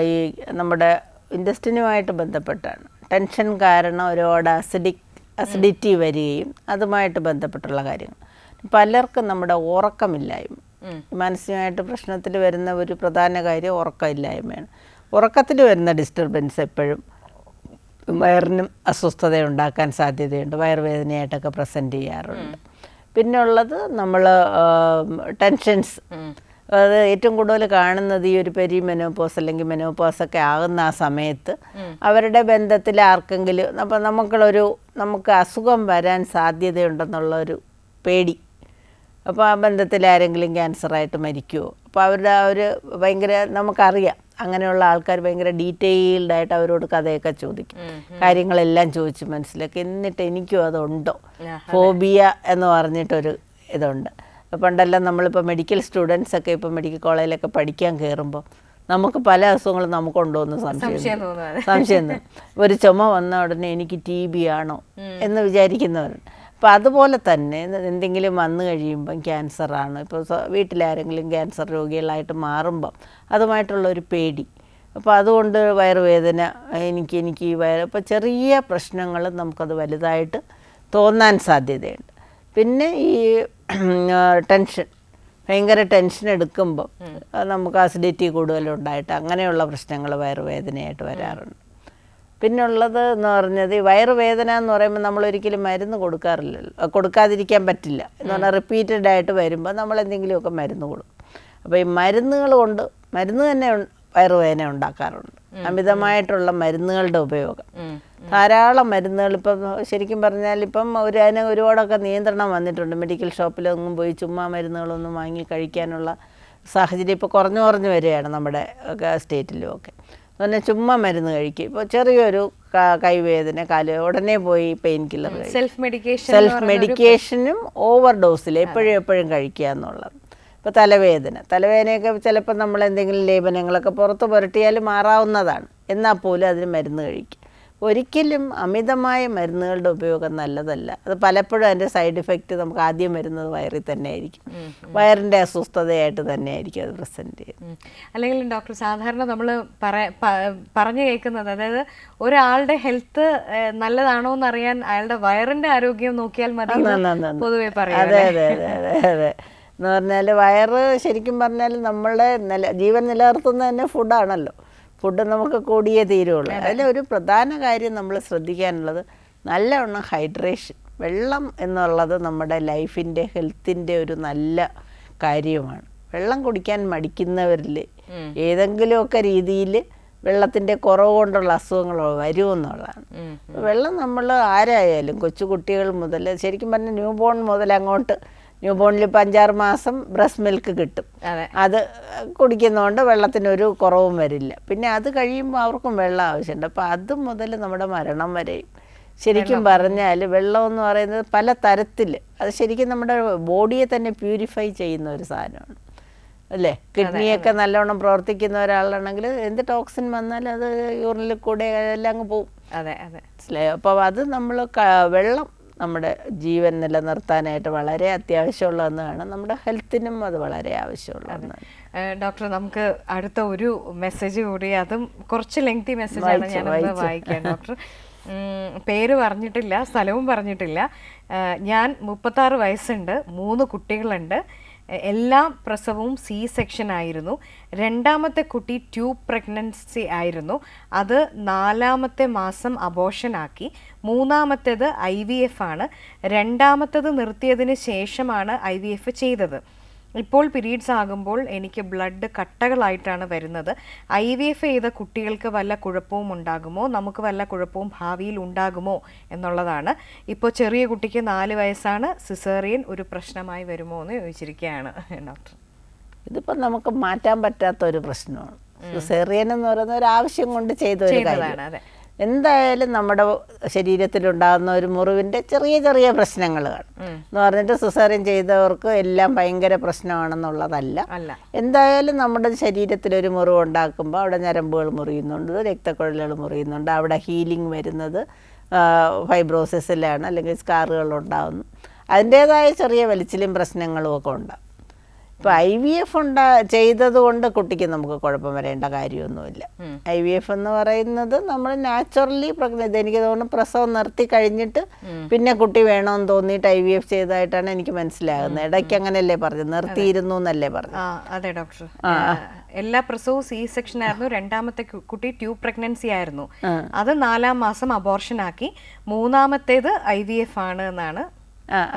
ഈ നമ്മുടെ ഇൻഡസ്ട്രിനുമായിട്ട് ബന്ധപ്പെട്ടാണ്. ടെൻഷൻ കാരണം ഒരുപാട് അസിഡിറ്റി വരികയും അതുമായിട്ട് ബന്ധപ്പെട്ടുള്ള കാര്യങ്ങൾ. പലർക്കും നമ്മുടെ ഉറക്കമില്ലായ്മ, മാനസികമായിട്ട് പ്രശ്നത്തിൽ വരുന്ന ഒരു പ്രധാന കാര്യം ഉറക്കമില്ലായ്മയാണ്. ഉറക്കത്തിൽ വരുന്ന ഡിസ്റ്റർബൻസ് എപ്പോഴും വയറിനും അസ്വസ്ഥത ഉണ്ടാക്കാൻ സാധ്യതയുണ്ട്, വയറുവേദനയായിട്ടൊക്കെ പ്രസൻറ്റ് ചെയ്യാറുണ്ട്. പിന്നെ ഉള്ളത് നമ്മൾ ടെൻഷൻസ്, അത് ഏറ്റവും കൂടുതൽ കാണുന്നത് ഈ ഒരു പെരിമെനോപോസ് അല്ലെങ്കിൽ മെനോപോസൊക്കെ ആകുന്ന ആ സമയത്ത് അവരുടെ ബന്ധത്തിൽ ആർക്കെങ്കിലും അപ്പം നമുക്ക് അസുഖം വരാൻ സാധ്യതയുണ്ടെന്നുള്ളൊരു പേടി. അപ്പോൾ ആ ബന്ധത്തിൽ ആരെങ്കിലും ക്യാൻസറായിട്ട് മരിക്കുമോ, അപ്പോൾ അവരുടെ ആ ഒരു ഭയങ്കര നമുക്കറിയാം അങ്ങനെയുള്ള ആൾക്കാർ ഭയങ്കര ഡീറ്റെയിൽഡായിട്ട് അവരോട് കഥയൊക്കെ ചോദിക്കും, കാര്യങ്ങളെല്ലാം ചോദിച്ച് മനസ്സിലാക്കി. എന്നിട്ട് എനിക്കും അതുണ്ടോ, ഫോബിയ എന്ന് പറഞ്ഞിട്ടൊരു ഇതുണ്ട്. പണ്ടെല്ലാം നമ്മളിപ്പോൾ മെഡിക്കൽ സ്റ്റുഡൻസൊക്കെ ഇപ്പോൾ മെഡിക്കൽ കോളേജിലൊക്കെ പഠിക്കാൻ കയറുമ്പോൾ നമുക്ക് പല അസുഖങ്ങളും നമുക്കുണ്ടോ എന്ന് സംശയം. ഒരു ചുമ വന്ന ഉടനെ എനിക്ക് TB ആണോ എന്ന് വിചാരിക്കുന്നവരുണ്ട്. അപ്പോൾ അതുപോലെ തന്നെ എന്തെങ്കിലും വന്നു കഴിയുമ്പം ക്യാൻസറാണ്, ഇപ്പോൾ വീട്ടിലാരെങ്കിലും ക്യാൻസർ രോഗികളായിട്ട് മാറുമ്പം അതുമായിട്ടുള്ളൊരു പേടി. അപ്പോൾ അതുകൊണ്ട് വയറുവേദന എനിക്ക് ഇപ്പോൾ ചെറിയ പ്രശ്നങ്ങൾ നമുക്കത് വലുതായിട്ട് തോന്നാൻ സാധ്യതയുണ്ട്. പിന്നെ ഈ ടെൻഷൻ, ഭയങ്കര ടെൻഷൻ എടുക്കുമ്പോൾ നമുക്ക് അസിഡിറ്റി കൂടുതലുണ്ടായിട്ട് അങ്ങനെയുള്ള പ്രശ്നങ്ങൾ വയറുവേദനയായിട്ട് വരാറുണ്ട്. പിന്നുള്ളത് എന്ന് പറഞ്ഞത് ഈ വയറുവേദന എന്ന് പറയുമ്പോൾ നമ്മളൊരിക്കലും മരുന്ന് കൊടുക്കാതിരിക്കാൻ പറ്റില്ല എന്ന് പറഞ്ഞാൽ റിപ്പീറ്റഡായിട്ട് വരുമ്പോൾ നമ്മൾ എന്തെങ്കിലുമൊക്കെ മരുന്ന് കൊടുക്കും. അപ്പോൾ ഈ മരുന്ന് തന്നെ വയറുവേദന ഉണ്ടാക്കാറുണ്ട്. അമിതമായിട്ടുള്ള മരുന്നുകളുടെ ഉപയോഗം, ധാരാളം മരുന്നുകൾ. ഇപ്പം ശരിക്കും പറഞ്ഞാൽ ഇപ്പം അതിന് ഒരുപാടൊക്കെ നിയന്ത്രണം വന്നിട്ടുണ്ട്. മെഡിക്കൽ ഷോപ്പിലൊന്നും പോയി ചുമ്മാ മരുന്നുകളൊന്നും വാങ്ങി കഴിക്കാനുള്ള സാഹചര്യം ഇപ്പോൾ കുറഞ്ഞു വരികയാണ് നമ്മുടെ സ്റ്റേറ്റിലും ഒക്കെ. അതുപോലെ ചുമ്മാ മരുന്ന് കഴിക്കും. ഇപ്പോൾ ചെറിയൊരു കൈവേദന, ഉടനെ പോയി പെയിൻ കില്ലർ, സെൽഫ് മെഡിക്കേഷനും ഓവർ ഡോസിൽ എപ്പോഴും കഴിക്കുക എന്നുള്ളത്. ഇപ്പോൾ തലവേദനയൊക്കെ ചിലപ്പോൾ നമ്മൾ എന്തെങ്കിലും ലേപനങ്ങളൊക്കെ പുറത്ത് പുരട്ടിയാൽ മാറാവുന്നതാണ്, എന്നാൽ പോലും അതിന് മരുന്ന് കഴിക്കും. ഒരിക്കലും അമിതമായ മരുന്നുകളുടെ ഉപയോഗം നല്ലതല്ല. അത് പലപ്പോഴും അതിൻ്റെ സൈഡ് ഇഫക്റ്റ് നമുക്ക് ആദ്യം വരുന്നത് വയറിൽ തന്നെ ആയിരിക്കും, വയറിൻ്റെ അസ്വസ്ഥതയായിട്ട് തന്നെ ആയിരിക്കും അത് പ്രസൻറ്റ് ചെയ്യുന്നത്. അല്ലെങ്കിൽ ഡോക്ടർ സാധാരണ നമ്മൾ പറഞ്ഞു കേൾക്കുന്നത്, അതായത് ഒരാളുടെ ഹെൽത്ത് നല്ലതാണോ എന്നറിയാൻ അയാളുടെ വയറിന്റെ ആരോഗ്യം നോക്കിയാൽ മതി പൊതുവെ പറയാം. അതെ അതെ അതെ അതെ അതെ എന്ന് പറഞ്ഞാൽ വയറ് ശരിക്കും പറഞ്ഞാൽ നമ്മളുടെ ജീവൻ നിലനിർത്തുന്നത് തന്നെ ഫുഡാണല്ലോ. ഫുഡ് നമുക്ക് കൂടിയേ തീരുള്ളൂ. അതിലൊരു പ്രധാന കാര്യം നമ്മൾ ശ്രദ്ധിക്കാനുള്ളത് നല്ലവണ്ണം ഹൈഡ്രേഷൻ, വെള്ളം എന്നുള്ളത് നമ്മുടെ ലൈഫിൻ്റെ ഹെൽത്തിൻ്റെ ഒരു നല്ല കാര്യമാണ്. വെള്ളം കുടിക്കാൻ മടിക്കുന്നവരിൽ ഏതെങ്കിലുമൊക്കെ രീതിയിൽ വെള്ളത്തിൻ്റെ കുറവ് കൊണ്ടുള്ള അസുഖങ്ങൾ വരുമെന്നുള്ളതാണ്. വെള്ളം നമ്മൾ ആരായാലും കൊച്ചു കുട്ടികൾ മുതൽ ശരിക്കും പറഞ്ഞാൽ ന്യൂ ബോൺ മുതൽ അങ്ങോട്ട്, ന്യൂ ബോണിൽ ഇപ്പോൾ 5-6 മാസം ബ്രസ്റ്റ് മിൽക്ക് കിട്ടും, അത് കുടിക്കുന്നതുകൊണ്ട് വെള്ളത്തിനൊരു കുറവും വരില്ല. പിന്നെ അത് കഴിയുമ്പോൾ അവർക്കും വെള്ളം ആവശ്യമുണ്ട്. അപ്പോൾ അത് മുതൽ നമ്മുടെ മരണം വരെയും ശരിക്കും പറഞ്ഞാൽ വെള്ളം എന്ന് പറയുന്നത് പല തരത്തിൽ, അത് ശരിക്കും നമ്മുടെ ബോഡിയെ തന്നെ പ്യൂരിഫൈ ചെയ്യുന്ന ഒരു സാധനമാണ് അല്ലേ. കിഡ്നിയൊക്കെ നല്ലോണം പ്രവർത്തിക്കുന്ന ഒരാളാണെങ്കിൽ എന്ത് ടോക്സിൻ വന്നാലും അത് യൂറിനിൽ കൂടെ എല്ലാം അങ്ങ് പോവും. മനസ്സിലായോ? അപ്പോൾ അത് നമ്മൾ വെള്ളം നമ്മുടെ ജീവൻ നിലനിർത്താനായിട്ട് വളരെ അത്യാവശ്യമുള്ള ഒന്നാണ്. നമ്മുടെ ഹെൽത്തിനും അത് വളരെ ആവശ്യമുള്ള ഒന്നാണ്. ഡോക്ടർ, നമുക്ക് അടുത്ത ഒരു മെസ്സേജ് കൂടി, അതും കുറച്ച് ലെങ്തി മെസ്സേജാണ്, ഞാനത് വായിക്കാം. ഡോക്ടർ പേര് പറഞ്ഞിട്ടില്ല, സ്ഥലവും പറഞ്ഞിട്ടില്ല. ഞാൻ 36 വയസ്സുണ്ട്, 3 കുട്ടികളുണ്ട്. എല്ലാ പ്രസവവും സി സെക്ഷൻ ആയിരുന്നു. രണ്ടാമത്തെ കുട്ടി ട്യൂബ് പ്രഗ്നൻസി ആയിരുന്നു. അത് 4ാമത്തെ മാസം അബോർഷനാക്കി. 3ാമത്തേത് IVF ആണ്. 2ാമത്തേത് നിർത്തിയതിന് ശേഷമാണ് IVF ചെയ്തത്. ഇപ്പോൾ പീരീഡ്സ് ആകുമ്പോൾ എനിക്ക് ബ്ലഡ് കട്ടകളായിട്ടാണ് വരുന്നത്. IVF ചെയ്ത കുട്ടികൾക്ക് വല്ല കുഴപ്പവും ഉണ്ടാകുമോ, നമുക്ക് വല്ല കുഴപ്പവും ഭാവിയിൽ ഉണ്ടാകുമോ എന്നുള്ളതാണ്. ഇപ്പോൾ ചെറിയ കുട്ടിക്ക് 4 വയസ്സാണ്. സിസേറിയൻ ഒരു പ്രശ്നമായി വരുമോ എന്ന് ചോദിച്ചിരിക്കുകയാണ് ഡോക്ടർ. ഇതിപ്പോൾ നമുക്ക് മാറ്റാൻ പറ്റാത്തൊരു പ്രശ്നമാണ്. സിസേറിയൻ എന്ന് പറയുന്ന ഒരു ആവശ്യം കൊണ്ട് ചെയ്ത ഒരു കാര്യമാണ്. എന്തായാലും നമ്മുടെ ശരീരത്തിലുണ്ടാകുന്ന ഒരു മുറിവിൻ്റെ ചെറിയ ചെറിയ പ്രശ്നങ്ങൾ കാണും എന്ന് പറഞ്ഞിട്ട് സിസേറിയൻ ചെയ്തവർക്ക് എല്ലാം ഭയങ്കര പ്രശ്നമാണെന്നുള്ളതല്ല. എന്തായാലും നമ്മുടെ ശരീരത്തിലൊരു മുറിവ് ഉണ്ടാക്കുമ്പോൾ അവിടെ ഞരമ്പുകൾ മുറിയുന്നുണ്ട്, രക്തക്കുഴലുകൾ മുറിയുന്നുണ്ട്, അവിടെ ഹീലിംഗ് വരുന്നത് ഫൈബ്രോസിസിലാണ്, അല്ലെങ്കിൽ സ്കാറുകൾ ഉണ്ടാകുന്നു. അതിൻ്റേതായ ചെറിയ വലിച്ചിലും പ്രശ്നങ്ങളും ഒക്കെ ഉണ്ടാകും. ഇപ്പോൾ IVF ചെയ്തത് കൊണ്ട് കുട്ടിക്ക് നമുക്ക് കുഴപ്പം വരേണ്ട കാര്യമൊന്നുമില്ല. IVF എന്ന് പറയുന്നത് നമ്മൾ നാച്ചുറലി പ്രഗ്നന്റ്, എനിക്ക് തോന്നുന്നു പ്രസവം നിർത്തി കഴിഞ്ഞിട്ട് പിന്നെ കുട്ടി വേണമെന്ന് തോന്നിയിട്ട് IVF ചെയ്തതായിട്ടാണ് എനിക്ക് മനസ്സിലാകുന്നത്. ഇടയ്ക്ക് അങ്ങനെയല്ലേ പറഞ്ഞു, നിർത്തിയിരുന്നു എന്നല്ലേ പറഞ്ഞു? അതെ ഡോക്ടർ, എല്ലാ പ്രസവവും സി സെക്ഷൻ ആയിരുന്നു. 2ാമത്തെ കുട്ടി ട്യൂബ് പ്രഗ്നൻസി ആയിരുന്നു. അത് 4ാം മാസം അബോർഷൻ ആക്കി. 3ാമത്തേത് IVF ആണ് എന്നാണ്.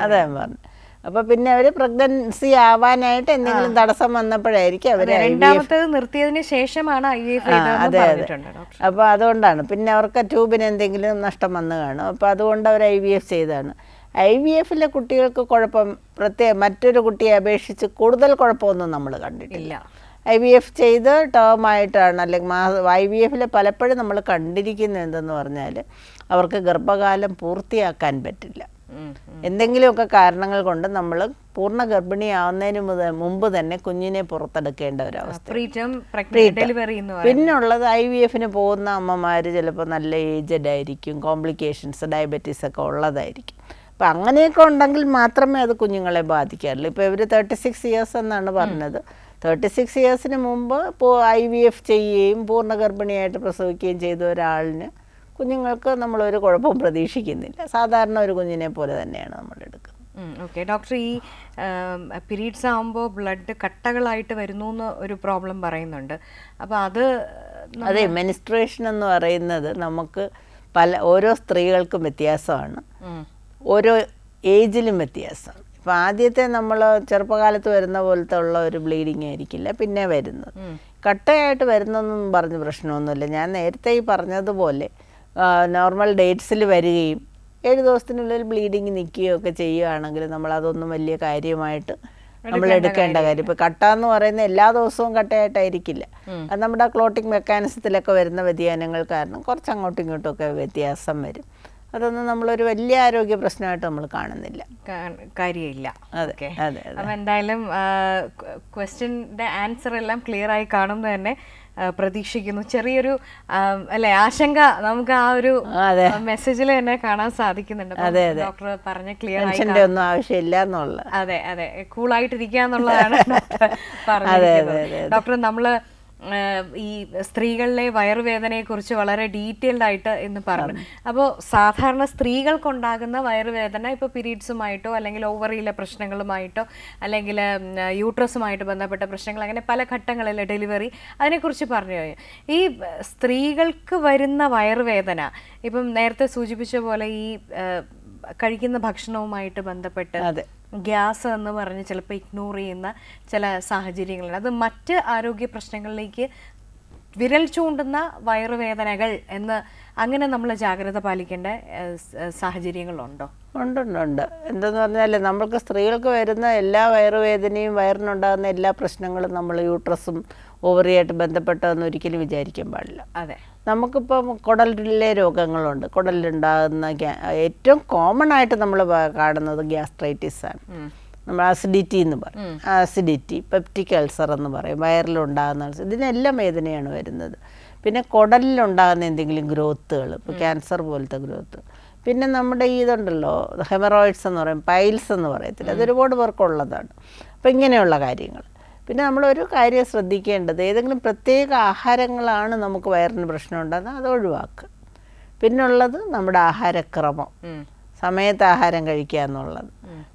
അതെ പറഞ്ഞു. അപ്പൊ പിന്നെ അവര് പ്രഗ്നൻസി ആവാനായിട്ട് എന്തെങ്കിലും തടസ്സം വന്നപ്പോഴായിരിക്കും അവര് 2ാമത്തേത് നിർത്തിയതിന് ശേഷമാണ് IVF അതെ അതെ. അപ്പൊ അതുകൊണ്ടാണ് പിന്നെ അവർക്ക് ട്യൂബിന് എന്തെങ്കിലും നഷ്ടം വന്നു കാണും. അപ്പൊ അതുകൊണ്ട് അവർ IVF ചെയ്തതാണ്. IVF-ലെ കുട്ടികൾക്ക് കുഴപ്പം മറ്റൊരു കുട്ടിയെ അപേക്ഷിച്ച് കൂടുതൽ കുഴപ്പമൊന്നും നമ്മൾ കണ്ടിട്ടില്ല. IVF ചെയ്ത് ടേമായിട്ടാണ്, അല്ലെങ്കിൽ IVF-ലെ പലപ്പോഴും നമ്മൾ കണ്ടിരിക്കുന്നത് എന്തെന്ന് പറഞ്ഞാൽ അവർക്ക് ഗർഭകാലം പൂർത്തിയാക്കാൻ പറ്റില്ല. എന്തെങ്കിലുമൊക്കെ കാരണങ്ങൾ കൊണ്ട് നമ്മൾ പൂർണ്ണ ഗർഭിണിയാവുന്നതിന് മുമ്പ് തന്നെ കുഞ്ഞിനെ പുറത്തെടുക്കേണ്ട ഒരവസ്ഥ. പിന്നുള്ളത് IVF-ന് പോകുന്ന അമ്മമാർ ചിലപ്പോൾ നല്ല ഏജഡ് ആയിരിക്കും, കോംപ്ലിക്കേഷൻസ് ഡയബറ്റീസ് ഒക്കെ ഉള്ളതായിരിക്കും. അപ്പം അങ്ങനെയൊക്കെ ഉണ്ടെങ്കിൽ മാത്രമേ അത് കുഞ്ഞുങ്ങളെ ബാധിക്കാറുള്ളൂ. ഇപ്പോൾ ഇവർ 36 ഇയേഴ്സ് എന്നാണ് പറഞ്ഞത്. 36 ഇയേഴ്സിന് മുമ്പ് ഇപ്പോൾ IVF ചെയ്യുകയും പൂർണ്ണ ഗർഭിണിയായിട്ട് പ്രസവിക്കുകയും ചെയ്ത ഒരാളിന് കുഞ്ഞുങ്ങൾക്ക് നമ്മളൊരു കുഴപ്പവും പ്രതീക്ഷിക്കുന്നില്ല. സാധാരണ ഒരു കുഞ്ഞിനെ പോലെ തന്നെയാണ് നമ്മൾ എടുക്കുന്നത്. ഓക്കെ ഡോക്ടർ, ഈ പീരീഡ്സ് ആകുമ്പോൾ ബ്ലഡ് കട്ടകളായിട്ട് വരുന്നു എന്ന് ഒരു പ്രോബ്ലം പറയുന്നുണ്ട്. അപ്പോൾ അതെ, മെനിസ്ട്രേഷൻ എന്ന് പറയുന്നത് നമുക്ക് ഓരോ സ്ത്രീകൾക്കും വ്യത്യാസമാണ്, ഓരോ ഏജിലും വ്യത്യാസമാണ്. ഇപ്പോൾ ആദ്യത്തെ നമ്മൾ ചെറുപ്പകാലത്ത് വരുന്ന പോലത്തെ ഉള്ള ഒരു ബ്ലീഡിങ് ആയിരിക്കില്ല പിന്നെ വരുന്നത്. കട്ടയായിട്ട് വരുന്നൊന്നും പറഞ്ഞ് പ്രശ്നമൊന്നുമില്ല. ഞാൻ നേരത്തെ ഈ പറഞ്ഞതുപോലെ നോർമൽ ഡേറ്റ്സിൽ വരികയും 7 ദിവസത്തിനുള്ളിൽ ബ്ലീഡിങ് നിൽക്കുകയോ ഒക്കെ ചെയ്യുകയാണെങ്കിൽ നമ്മളതൊന്നും വലിയ കാര്യമായിട്ട് നമ്മൾ എടുക്കേണ്ട കാര്യം. ഇപ്പോൾ കട്ട എന്ന് പറയുന്നത് എല്ലാ ദിവസവും കട്ടയായിട്ടായിരിക്കില്ല. അത് നമ്മുടെ ക്ലോട്ടിങ് മെക്കാനിസത്തിലൊക്കെ വരുന്ന വ്യതിയാനങ്ങൾ കാരണം കുറച്ച് അങ്ങോട്ടും ഇങ്ങോട്ടും ഒക്കെ വ്യത്യാസം വരും. അതൊന്നും നമ്മളൊരു വലിയ ആരോഗ്യ പ്രശ്നമായിട്ട് നമ്മൾ കാണുന്നില്ല. കാര്യമില്ല. അതെ അതെ. അപ്പം എന്തായാലും ക്വസ്റ്റ്യൻ്റെ ആൻസർ എല്ലാം ക്ലിയർ ആയി കാണുമെന്ന് തന്നെ പ്രതീക്ഷിക്കുന്നു. ചെറിയൊരു അല്ലെ ആശങ്ക നമുക്ക് ആ ഒരു മെസ്സേജിൽ തന്നെ കാണാൻ സാധിക്കുന്നുണ്ട്. ഡോക്ടർ പറഞ്ഞ ക്ലിയർ ആയി ഒന്നും ആവശ്യമില്ല എന്നുള്ള. അതെ അതെ, കൂളായിട്ടിരിക്കുക എന്നുള്ളതാണ് ഡോക്ടർ പറഞ്ഞിരിക്കുന്നത്. ഡോക്ടർ നമ്മള് ഈ സ്ത്രീകളിലെ വയറുവേദനയെ കുറിച്ച് വളരെ ഡീറ്റെയിൽഡ് ആയിട്ട് എന്ന് പറഞ്ഞു. അപ്പോൾ സാധാരണ സ്ത്രീകൾക്കുണ്ടാകുന്ന വയറുവേദന ഇപ്പോൾ പീരീഡ്സുമായിട്ടോ അല്ലെങ്കിൽ ഓവറിയിലെ പ്രശ്നങ്ങളുമായിട്ടോ അല്ലെങ്കിൽ യൂട്രസുമായിട്ട് ബന്ധപ്പെട്ട പ്രശ്നങ്ങൾ, അങ്ങനെ പല ഘട്ടങ്ങളിൽ ഡെലിവറി, അതിനെക്കുറിച്ച് പറഞ്ഞു കഴിഞ്ഞു. ഈ സ്ത്രീകൾക്ക് വരുന്ന വയറുവേദന ഇപ്പം നേരത്തെ സൂചിപ്പിച്ച പോലെ ഈ കഴിക്കുന്ന ഭക്ഷണവുമായിട്ട് ബന്ധപ്പെട്ട് ഗ്യാസ് എന്ന് പറഞ്ഞ് ചിലപ്പോൾ ഇഗ്നോർ ചെയ്യുന്ന ചില സാഹചര്യങ്ങളുണ്ട്. അത് മറ്റ് ആരോഗ്യ പ്രശ്നങ്ങളിലേക്ക് വിരൽ ചൂണ്ടുന്ന വയറുവേദനകൾ എന്ന് അങ്ങനെ നമ്മൾ ജാഗ്രത പാലിക്കേണ്ട സാഹചര്യങ്ങളുണ്ടോ? ഉണ്ട്. എന്തെന്ന് പറഞ്ഞാൽ നമ്മൾക്ക് സ്ത്രീകൾക്ക് വരുന്ന എല്ലാ വയറുവേദനയും വയറിനുണ്ടാകുന്ന എല്ലാ പ്രശ്നങ്ങളും നമ്മൾ യൂട്രസും ഓവറിയായിട്ട് ബന്ധപ്പെട്ടതെന്ന് ഒരിക്കലും വിചാരിക്കാൻ പാടില്ല. അതെ, നമുക്കിപ്പം കുടലിലെ രോഗങ്ങളുണ്ട്. കുടലിലുണ്ടാകുന്ന ഏറ്റവും കോമൺ ആയിട്ട് നമ്മൾ കാണുന്നത് ഗ്യാസ്ട്രൈറ്റിസ് ആണ്. നമ്മൾ അസിഡിറ്റി എന്ന് പറയും. അസിഡിറ്റി, പെപ്റ്റിക് അൾസർ എന്ന് പറയും, വയറിലുണ്ടാകുന്ന അൾസർ, ഇതിനെല്ലാം വേദനയാണ് വരുന്നത്. പിന്നെ കുടലിലുണ്ടാകുന്ന എന്തെങ്കിലും ഗ്രോത്തുകൾ, ഇപ്പോൾ ക്യാൻസർ പോലത്തെ ഗ്രോത്ത്. പിന്നെ നമ്മുടെ ഇതുണ്ടല്ലോ ഹെമറോയിഡ്സ് എന്ന് പറയും, പൈൽസ് എന്ന് പറയത്തില്ല, അതൊരുപാട് പേർക്കുള്ളതാണ്. അപ്പോൾ ഇങ്ങനെയുള്ള കാര്യങ്ങൾ. പിന്നെ നമ്മളൊരു കാര്യം ശ്രദ്ധിക്കേണ്ടത്, ഏതെങ്കിലും പ്രത്യേക ആഹാരങ്ങളാണ് നമുക്ക് വയറിന് പ്രശ്നം ഉണ്ടാകുന്നത്, അത് ഒഴിവാക്കുക. പിന്നുള്ളത് നമ്മുടെ ആഹാരക്രമം, സമയത്ത് ആഹാരം കഴിക്കുക എന്നുള്ളത്.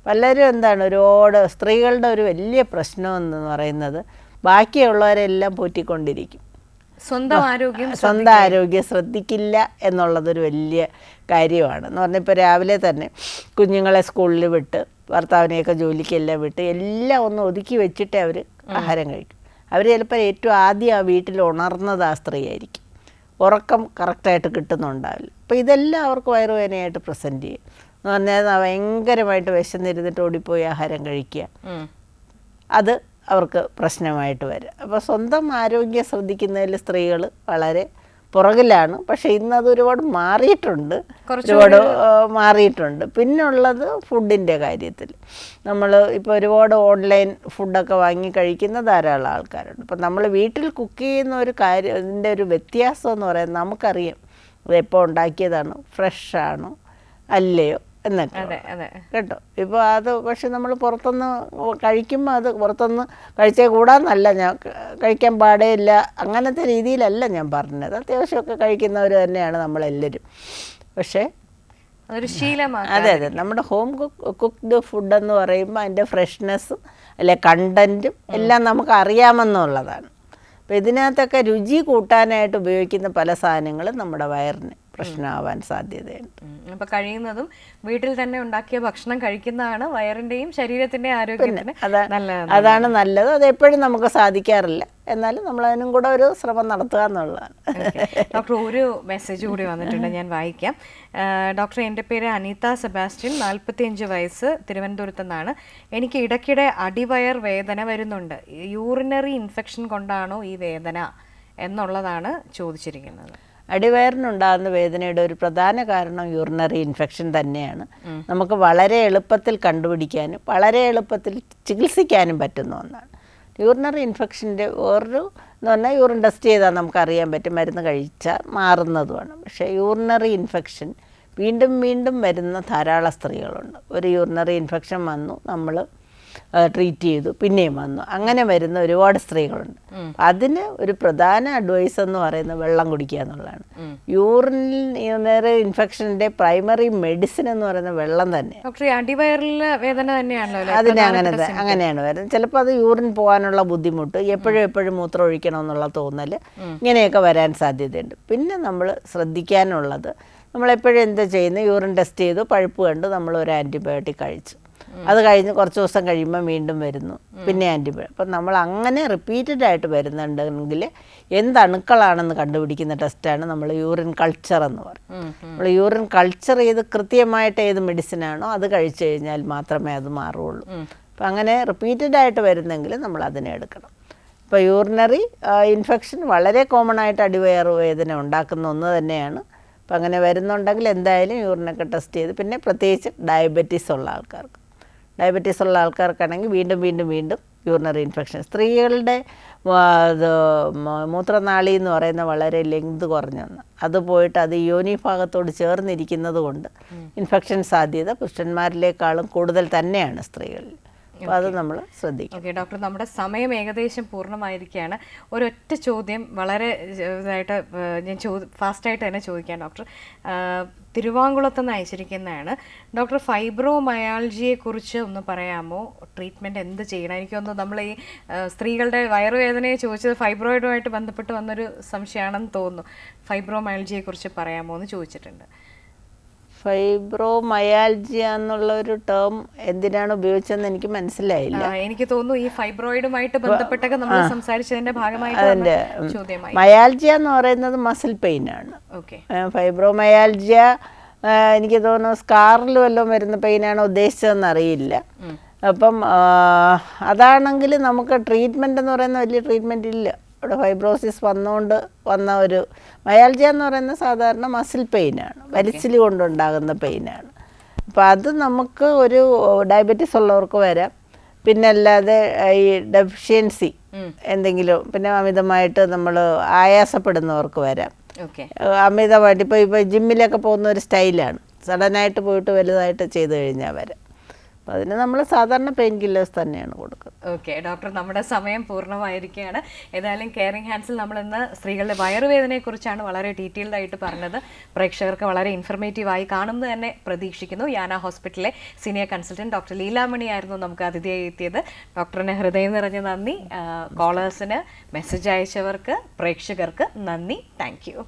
പലരും എന്താണ്, ഒരുപാട് സ്ത്രീകളുടെ ഒരു വലിയ പ്രശ്നം എന്ന് പറയുന്നത് ബാക്കിയുള്ളവരെല്ലാം പോറ്റിക്കൊണ്ടിരിക്കും, സ്വന്തം ആരോഗ്യം ശ്രദ്ധിക്കില്ല എന്നുള്ളതൊരു വലിയ കാര്യമാണ്. എന്ന് പറഞ്ഞാൽ ഇപ്പോൾ രാവിലെ തന്നെ കുഞ്ഞുങ്ങളെ സ്കൂളിൽ വിട്ട് ഭർത്താവിനെയൊക്കെ ജോലിക്കെല്ലാം വിട്ട് എല്ലാം ഒന്ന് ഒതുക്കി വെച്ചിട്ടേ അവർ ആഹാരം കഴിക്കും. അവർ ചിലപ്പോൾ ഏറ്റവും ആദ്യം ആ വീട്ടിൽ ഉണർന്നത് ആ സ്ത്രീ ആയിരിക്കും, ഉറക്കം കറക്റ്റായിട്ട് കിട്ടുന്നുണ്ടാവില്ല. അപ്പോൾ ഇതെല്ലാം അവർക്ക് വയറുവേദനയായിട്ട് പ്രസൻറ്റ് ചെയ്യും. എന്ന് പറഞ്ഞാൽ ഭയങ്കരമായിട്ട് വിശന്നിരുന്നിട്ട് ഓടിപ്പോയി ആഹാരം കഴിക്കുക, അത് അവർക്ക് പ്രശ്നമായിട്ട് വരും. അപ്പോൾ സ്വന്തം ആരോഗ്യം ശ്രദ്ധിക്കുന്നതിൽ സ്ത്രീകൾ വളരെ പുറകിലാണ്. പക്ഷേ ഇന്നത് ഒരുപാട് മാറിയിട്ടുണ്ട്. പിന്നുള്ളത് ഫുഡിൻ്റെ കാര്യത്തിൽ നമ്മൾ ഇപ്പോൾ ഒരുപാട് ഓൺലൈൻ ഫുഡൊക്കെ വാങ്ങി കഴിക്കുന്ന ധാരാളം ആൾക്കാരുണ്ട്. ഇപ്പം നമ്മൾ വീട്ടിൽ കുക്ക് ചെയ്യുന്ന ഒരു കാര്യം, ഇതിൻ്റെ ഒരു വ്യത്യാസം എന്ന് പറയുന്നത് നമുക്കറിയാം അത് എപ്പോൾ ഉണ്ടാക്കിയതാണ്, ഫ്രഷാണോ അല്ലയോ എന്നൊക്കെ കേട്ടോ. ഇപ്പോൾ അത് പക്ഷെ നമ്മൾ പുറത്തുനിന്ന് കഴിക്കുമ്പോൾ അത് പുറത്തുനിന്ന് കഴിച്ചേ കൂടാന്നല്ല, ഞാൻ കഴിക്കാൻ പാടേയില്ല അങ്ങനത്തെ രീതിയിലല്ല ഞാൻ പറഞ്ഞത്. അത്യാവശ്യമൊക്കെ കഴിക്കുന്നവർ തന്നെയാണ് നമ്മളെല്ലാവരും. പക്ഷേ അതൊരു ശീലമാണ്. അതെ, നമ്മുടെ ഹോം കുക്ക്ഡ് ഫുഡെന്ന് പറയുമ്പോൾ അതിൻ്റെ ഫ്രഷ്നെസ്സും അല്ലെ കണ്ടൻറ്റും എല്ലാം നമുക്ക് അറിയാമെന്നുള്ളതാണ്. അപ്പോൾ ഇതിനകത്തൊക്കെ രുചി കൂട്ടാനായിട്ട് ഉപയോഗിക്കുന്ന പല സാധനങ്ങളും നമ്മുടെ വയറിന് പ്രശ്നമാവാൻ സാധ്യതയുണ്ട്. അപ്പോൾ കഴിയുന്നതും വീട്ടിൽ തന്നെ ഉണ്ടാക്കിയ ഭക്ഷണം കഴിക്കുന്നതാണ് വയറിൻ്റെയും ശരീരത്തിൻ്റെയും ആരോഗ്യത്തിന് അതാണ് നല്ലത്. അത് എപ്പോഴും നമുക്ക് സാധിക്കാറില്ല, എന്നാലും നമ്മൾ അതിനും കൂടെ ഒരു ശ്രമം നടത്തുക എന്നുള്ളതാണ്. ഡോക്ടർ, ഒരു മെസ്സേജ് കൂടി വന്നിട്ടുണ്ട്, ഞാൻ വായിക്കാം. ഡോക്ടർ, എൻ്റെ പേര് അനിത സെബാസ്റ്റ്യൻ, 45 വയസ്സ്, തിരുവനന്തപുരത്തു നിന്നാണ്. എനിക്ക് ഇടയ്ക്കിടെ അടിവയർ വേദന വരുന്നുണ്ട്. യൂറിനറി ഇൻഫെക്ഷൻ കൊണ്ടാണോ ഈ വേദന എന്നുള്ളതാണ് ചോദിച്ചിരിക്കുന്നത്. അടിവയറിനുണ്ടാകുന്ന വേദനയുടെ ഒരു പ്രധാന കാരണം യൂറിനറി ഇൻഫെക്ഷൻ തന്നെയാണ്. നമുക്ക് വളരെ എളുപ്പത്തിൽ കണ്ടുപിടിക്കാനും വളരെ എളുപ്പത്തിൽ ചികിത്സിക്കാനും പറ്റുന്ന ഒന്നാണ്. യൂറിനറി ഇൻഫെക്ഷൻ്റെ വേറൊരു എന്ന് പറഞ്ഞാൽ യൂറിൻ ടെസ്റ്റ് ചെയ്താൽ നമുക്കറിയാൻ പറ്റും, മരുന്ന് കഴിച്ചാൽ മാറുന്നതുമാണ്. പക്ഷേ യൂറിനറി ഇൻഫെക്ഷൻ വീണ്ടും വീണ്ടും വരുന്ന ധാരാളം സ്ത്രീകളുണ്ട്. ഒരു യൂറിനറി ഇൻഫെക്ഷൻ വന്നു, നമ്മൾ ട്രീറ്റ് ചെയ്തു, പിന്നെയും വന്നു, അങ്ങനെ വരുന്ന ഒരുപാട് സ്ത്രീകളുണ്ട്. അതിന് ഒരു പ്രധാന അഡ്വൈസ് എന്ന് പറയുന്നത് വെള്ളം കുടിക്കുക എന്നുള്ളതാണ്. യൂറിനറി ഇൻഫെക്ഷൻ്റെ പ്രൈമറി മെഡിസിൻ എന്ന് പറയുന്നത് വെള്ളം തന്നെ. അടിവയറിലെ വേദന തന്നെയാണല്ലോ അതിന് അങ്ങനെയാണ് വരുന്നത്. ചിലപ്പോൾ അത് യൂറിൻ പോകാനുള്ള ബുദ്ധിമുട്ട്, എപ്പോഴും മൂത്രം ഒഴിക്കണമെന്നുള്ള തോന്നൽ, ഇങ്ങനെയൊക്കെ വരാൻ സാധ്യതയുണ്ട്. പിന്നെ നമ്മൾ ശ്രദ്ധിക്കാനുള്ളത്, നമ്മളെപ്പോഴും എന്താ ചെയ്യുന്നത്, യൂറിൻ ടെസ്റ്റ് ചെയ്തു, പഴുപ്പ് കണ്ട് നമ്മൾ ഒരു ആൻറ്റിബയോട്ടിക് കഴിച്ചു, അത് കഴിഞ്ഞ് കുറച്ച് ദിവസം കഴിയുമ്പോൾ വീണ്ടും വരുന്നു, പിന്നെ ആൻറ്റിബയോട്ടിക്. അപ്പം നമ്മൾ അങ്ങനെ റിപ്പീറ്റഡ് ആയിട്ട് വരുന്നുണ്ടെങ്കിൽ എന്തണുക്കളാണെന്ന് കണ്ടുപിടിക്കുന്ന ടെസ്റ്റാണ് നമ്മൾ യൂറിൻ കൾച്ചർ എന്ന് പറയും. നമ്മൾ യൂറിൻ കൾച്ചർ ചെയ്ത് കൃത്യമായിട്ട് ഏത് മെഡിസിനാണോ അത് കഴിച്ചു കഴിഞ്ഞാൽ മാത്രമേ അത് മാറുള്ളൂ. അപ്പം അങ്ങനെ റിപ്പീറ്റഡ് ആയിട്ട് വരുന്നെങ്കിൽ നമ്മൾ അതിനെ എടുക്കണം. ഇപ്പോൾ യൂറിനറി ഇൻഫെക്ഷൻ വളരെ കോമൺ ആയിട്ട് അടിവയർ വേദന ഉണ്ടാക്കുന്ന ഒന്ന് തന്നെയാണ്. അപ്പം അങ്ങനെ വരുന്നുണ്ടെങ്കിൽ എന്തായാലും യൂറിനൊക്കെ ടെസ്റ്റ് ചെയ്ത്, പിന്നെ പ്രത്യേകിച്ച് ഡയബറ്റീസ് ഉള്ള ആൾക്കാർക്കാണെങ്കിൽ വീണ്ടും വീണ്ടും വീണ്ടും യൂറിനറി ഇൻഫെക്ഷൻ. സ്ത്രീകളുടെ മൂത്രനാളി എന്ന് പറയുന്ന വളരെ ലെങ്ത് കുറഞ്ഞൊന്ന്, അത് പോയിട്ട് അത് യോനി ഭാഗത്തോട് ചേർന്നിരിക്കുന്നത് കൊണ്ട് ഇൻഫെക്ഷൻ സാധ്യത പുരുഷന്മാരിലേക്കാളും കൂടുതൽ തന്നെയാണ് സ്ത്രീകളിൽ. അപ്പോൾ അത് നമ്മൾ ശ്രദ്ധിക്കും. ഓക്കെ ഡോക്ടർ, നമ്മുടെ സമയം ഏകദേശം പൂർണ്ണമായിരിക്കുകയാണ്. ഒരൊറ്റ ചോദ്യം വളരെ ഇതായിട്ട് ഞാൻ ഫാസ്റ്റായിട്ട് തന്നെ ചോദിക്കാം ഡോക്ടർ. തിരുവാങ്കുളത്ത് നിന്ന് അയച്ചിരിക്കുന്നതാണ് ഡോക്ടർ, ഫൈബ്രോമയാൾജിയെ കുറിച്ച് ഒന്ന് പറയാമോ? ട്രീറ്റ്മെൻറ്റ് എന്ത് ചെയ്യണം? എനിക്കൊന്ന് നമ്മൾ ഈ സ്ത്രീകളുടെ വയറുവേദനയെ ചോദിച്ചത് ഫൈബ്രോയിഡുമായിട്ട് ബന്ധപ്പെട്ട് വന്നൊരു സംശയമാണെന്ന് തോന്നുന്നു. ഫൈബ്രോമയാൾജിയെ കുറിച്ച് പറയാമോ എന്ന് ചോദിച്ചിട്ടുണ്ട്. ഫൈബ്രോമയാൾജിയ എന്നുള്ള ഒരു ടേം എന്തിനാണ് ഉപയോഗിച്ചതെന്ന് എനിക്ക് മനസ്സിലായില്ല. എനിക്ക് തോന്നുന്നു ഈ ഫൈബ്രോയിഡുമായിട്ട് ബന്ധപ്പെട്ടൊക്കെ നമ്മൾ സംസാരിച്ചതിന്റെ ഭാഗമായിട്ട് ചോദ്യമായി. മയാൾജിയ എന്ന് പറയുന്നത് മസിൽ പെയിൻ ആണ്. ഓക്കെ. ഫൈബ്രോമയാൾജിയ എനിക്ക് തോന്നുന്നു സ്കാറിൽ വല്ലതും വരുന്ന പെയിനാണോ ഉദ്ദേശിച്ചതെന്ന് അറിയില്ല. അപ്പം അതാണെങ്കിൽ നമുക്ക് ട്രീറ്റ്മെൻ്റ് എന്ന് പറയുന്ന വലിയ ട്രീറ്റ്മെൻ്റ് ഇല്ല. ഇവിടെ ഫൈബ്രോസിസ് വന്നുകൊണ്ട് വന്ന ഒരു മയാൾജിയ എന്ന് പറയുന്ന സാധാരണ മസിൽ പെയിനാണ്, വലിച്ചിൽ കൊണ്ടുണ്ടാകുന്ന പെയിനാണ്. അപ്പോൾ അത് നമുക്ക് ഒരു ഡയബറ്റീസ് ഉള്ളവർക്ക് വരാം, പിന്നെ അല്ലാതെ ഈ ഡെഫിഷ്യൻസി എന്തെങ്കിലും, പിന്നെ അമിതമായിട്ട് നമ്മൾ ആയാസപ്പെടുന്നവർക്ക് വരാം. അമിതമായിട്ട് ഇപ്പോൾ ജിമ്മിലൊക്കെ പോകുന്ന ഒരു സ്റ്റൈലാണ്, സഡനായിട്ട് പോയിട്ട് വലുതായിട്ട് ചെയ്ത് കഴിഞ്ഞാൽ വരാം. അപ്പോൾ അതിന് നമ്മൾ സാധാരണ പെയിൻ കില്ലേഴ്സ് തന്നെയാണ് കൊടുക്കുന്നത്. ഓക്കെ ഡോക്ടർ, നമ്മുടെ സമയം പൂർണ്ണമായിരിക്കുകയാണ്. ഏതായാലും കെയറിംഗ് ഹാൻഡ്സിൽ നമ്മളിന്ന് സ്ത്രീകളുടെ വയറുവേദനയെക്കുറിച്ചാണ് വളരെ ഡീറ്റെയിൽഡ് ആയിട്ട് പറഞ്ഞത്. പ്രേക്ഷകർക്ക് വളരെ ഇൻഫർമേറ്റീവായി കാണുമെന്ന് തന്നെ പ്രതീക്ഷിക്കുന്നു. യാന ഹോസ്പിറ്റലിലെ സീനിയർ കൺസൾട്ടൻറ്റ് ഡോക്ടർ ലീലാമണി ആയിരുന്നു നമുക്ക് അതിഥിയായി എത്തിയത്. ഡോക്ടറിന് ഹൃദയം നിറഞ്ഞ നന്ദി. കോളേഴ്സിന് മെസ്സേജ് അയച്ചവർക്ക്, പ്രേക്ഷകർക്ക് നന്ദി. Thank you.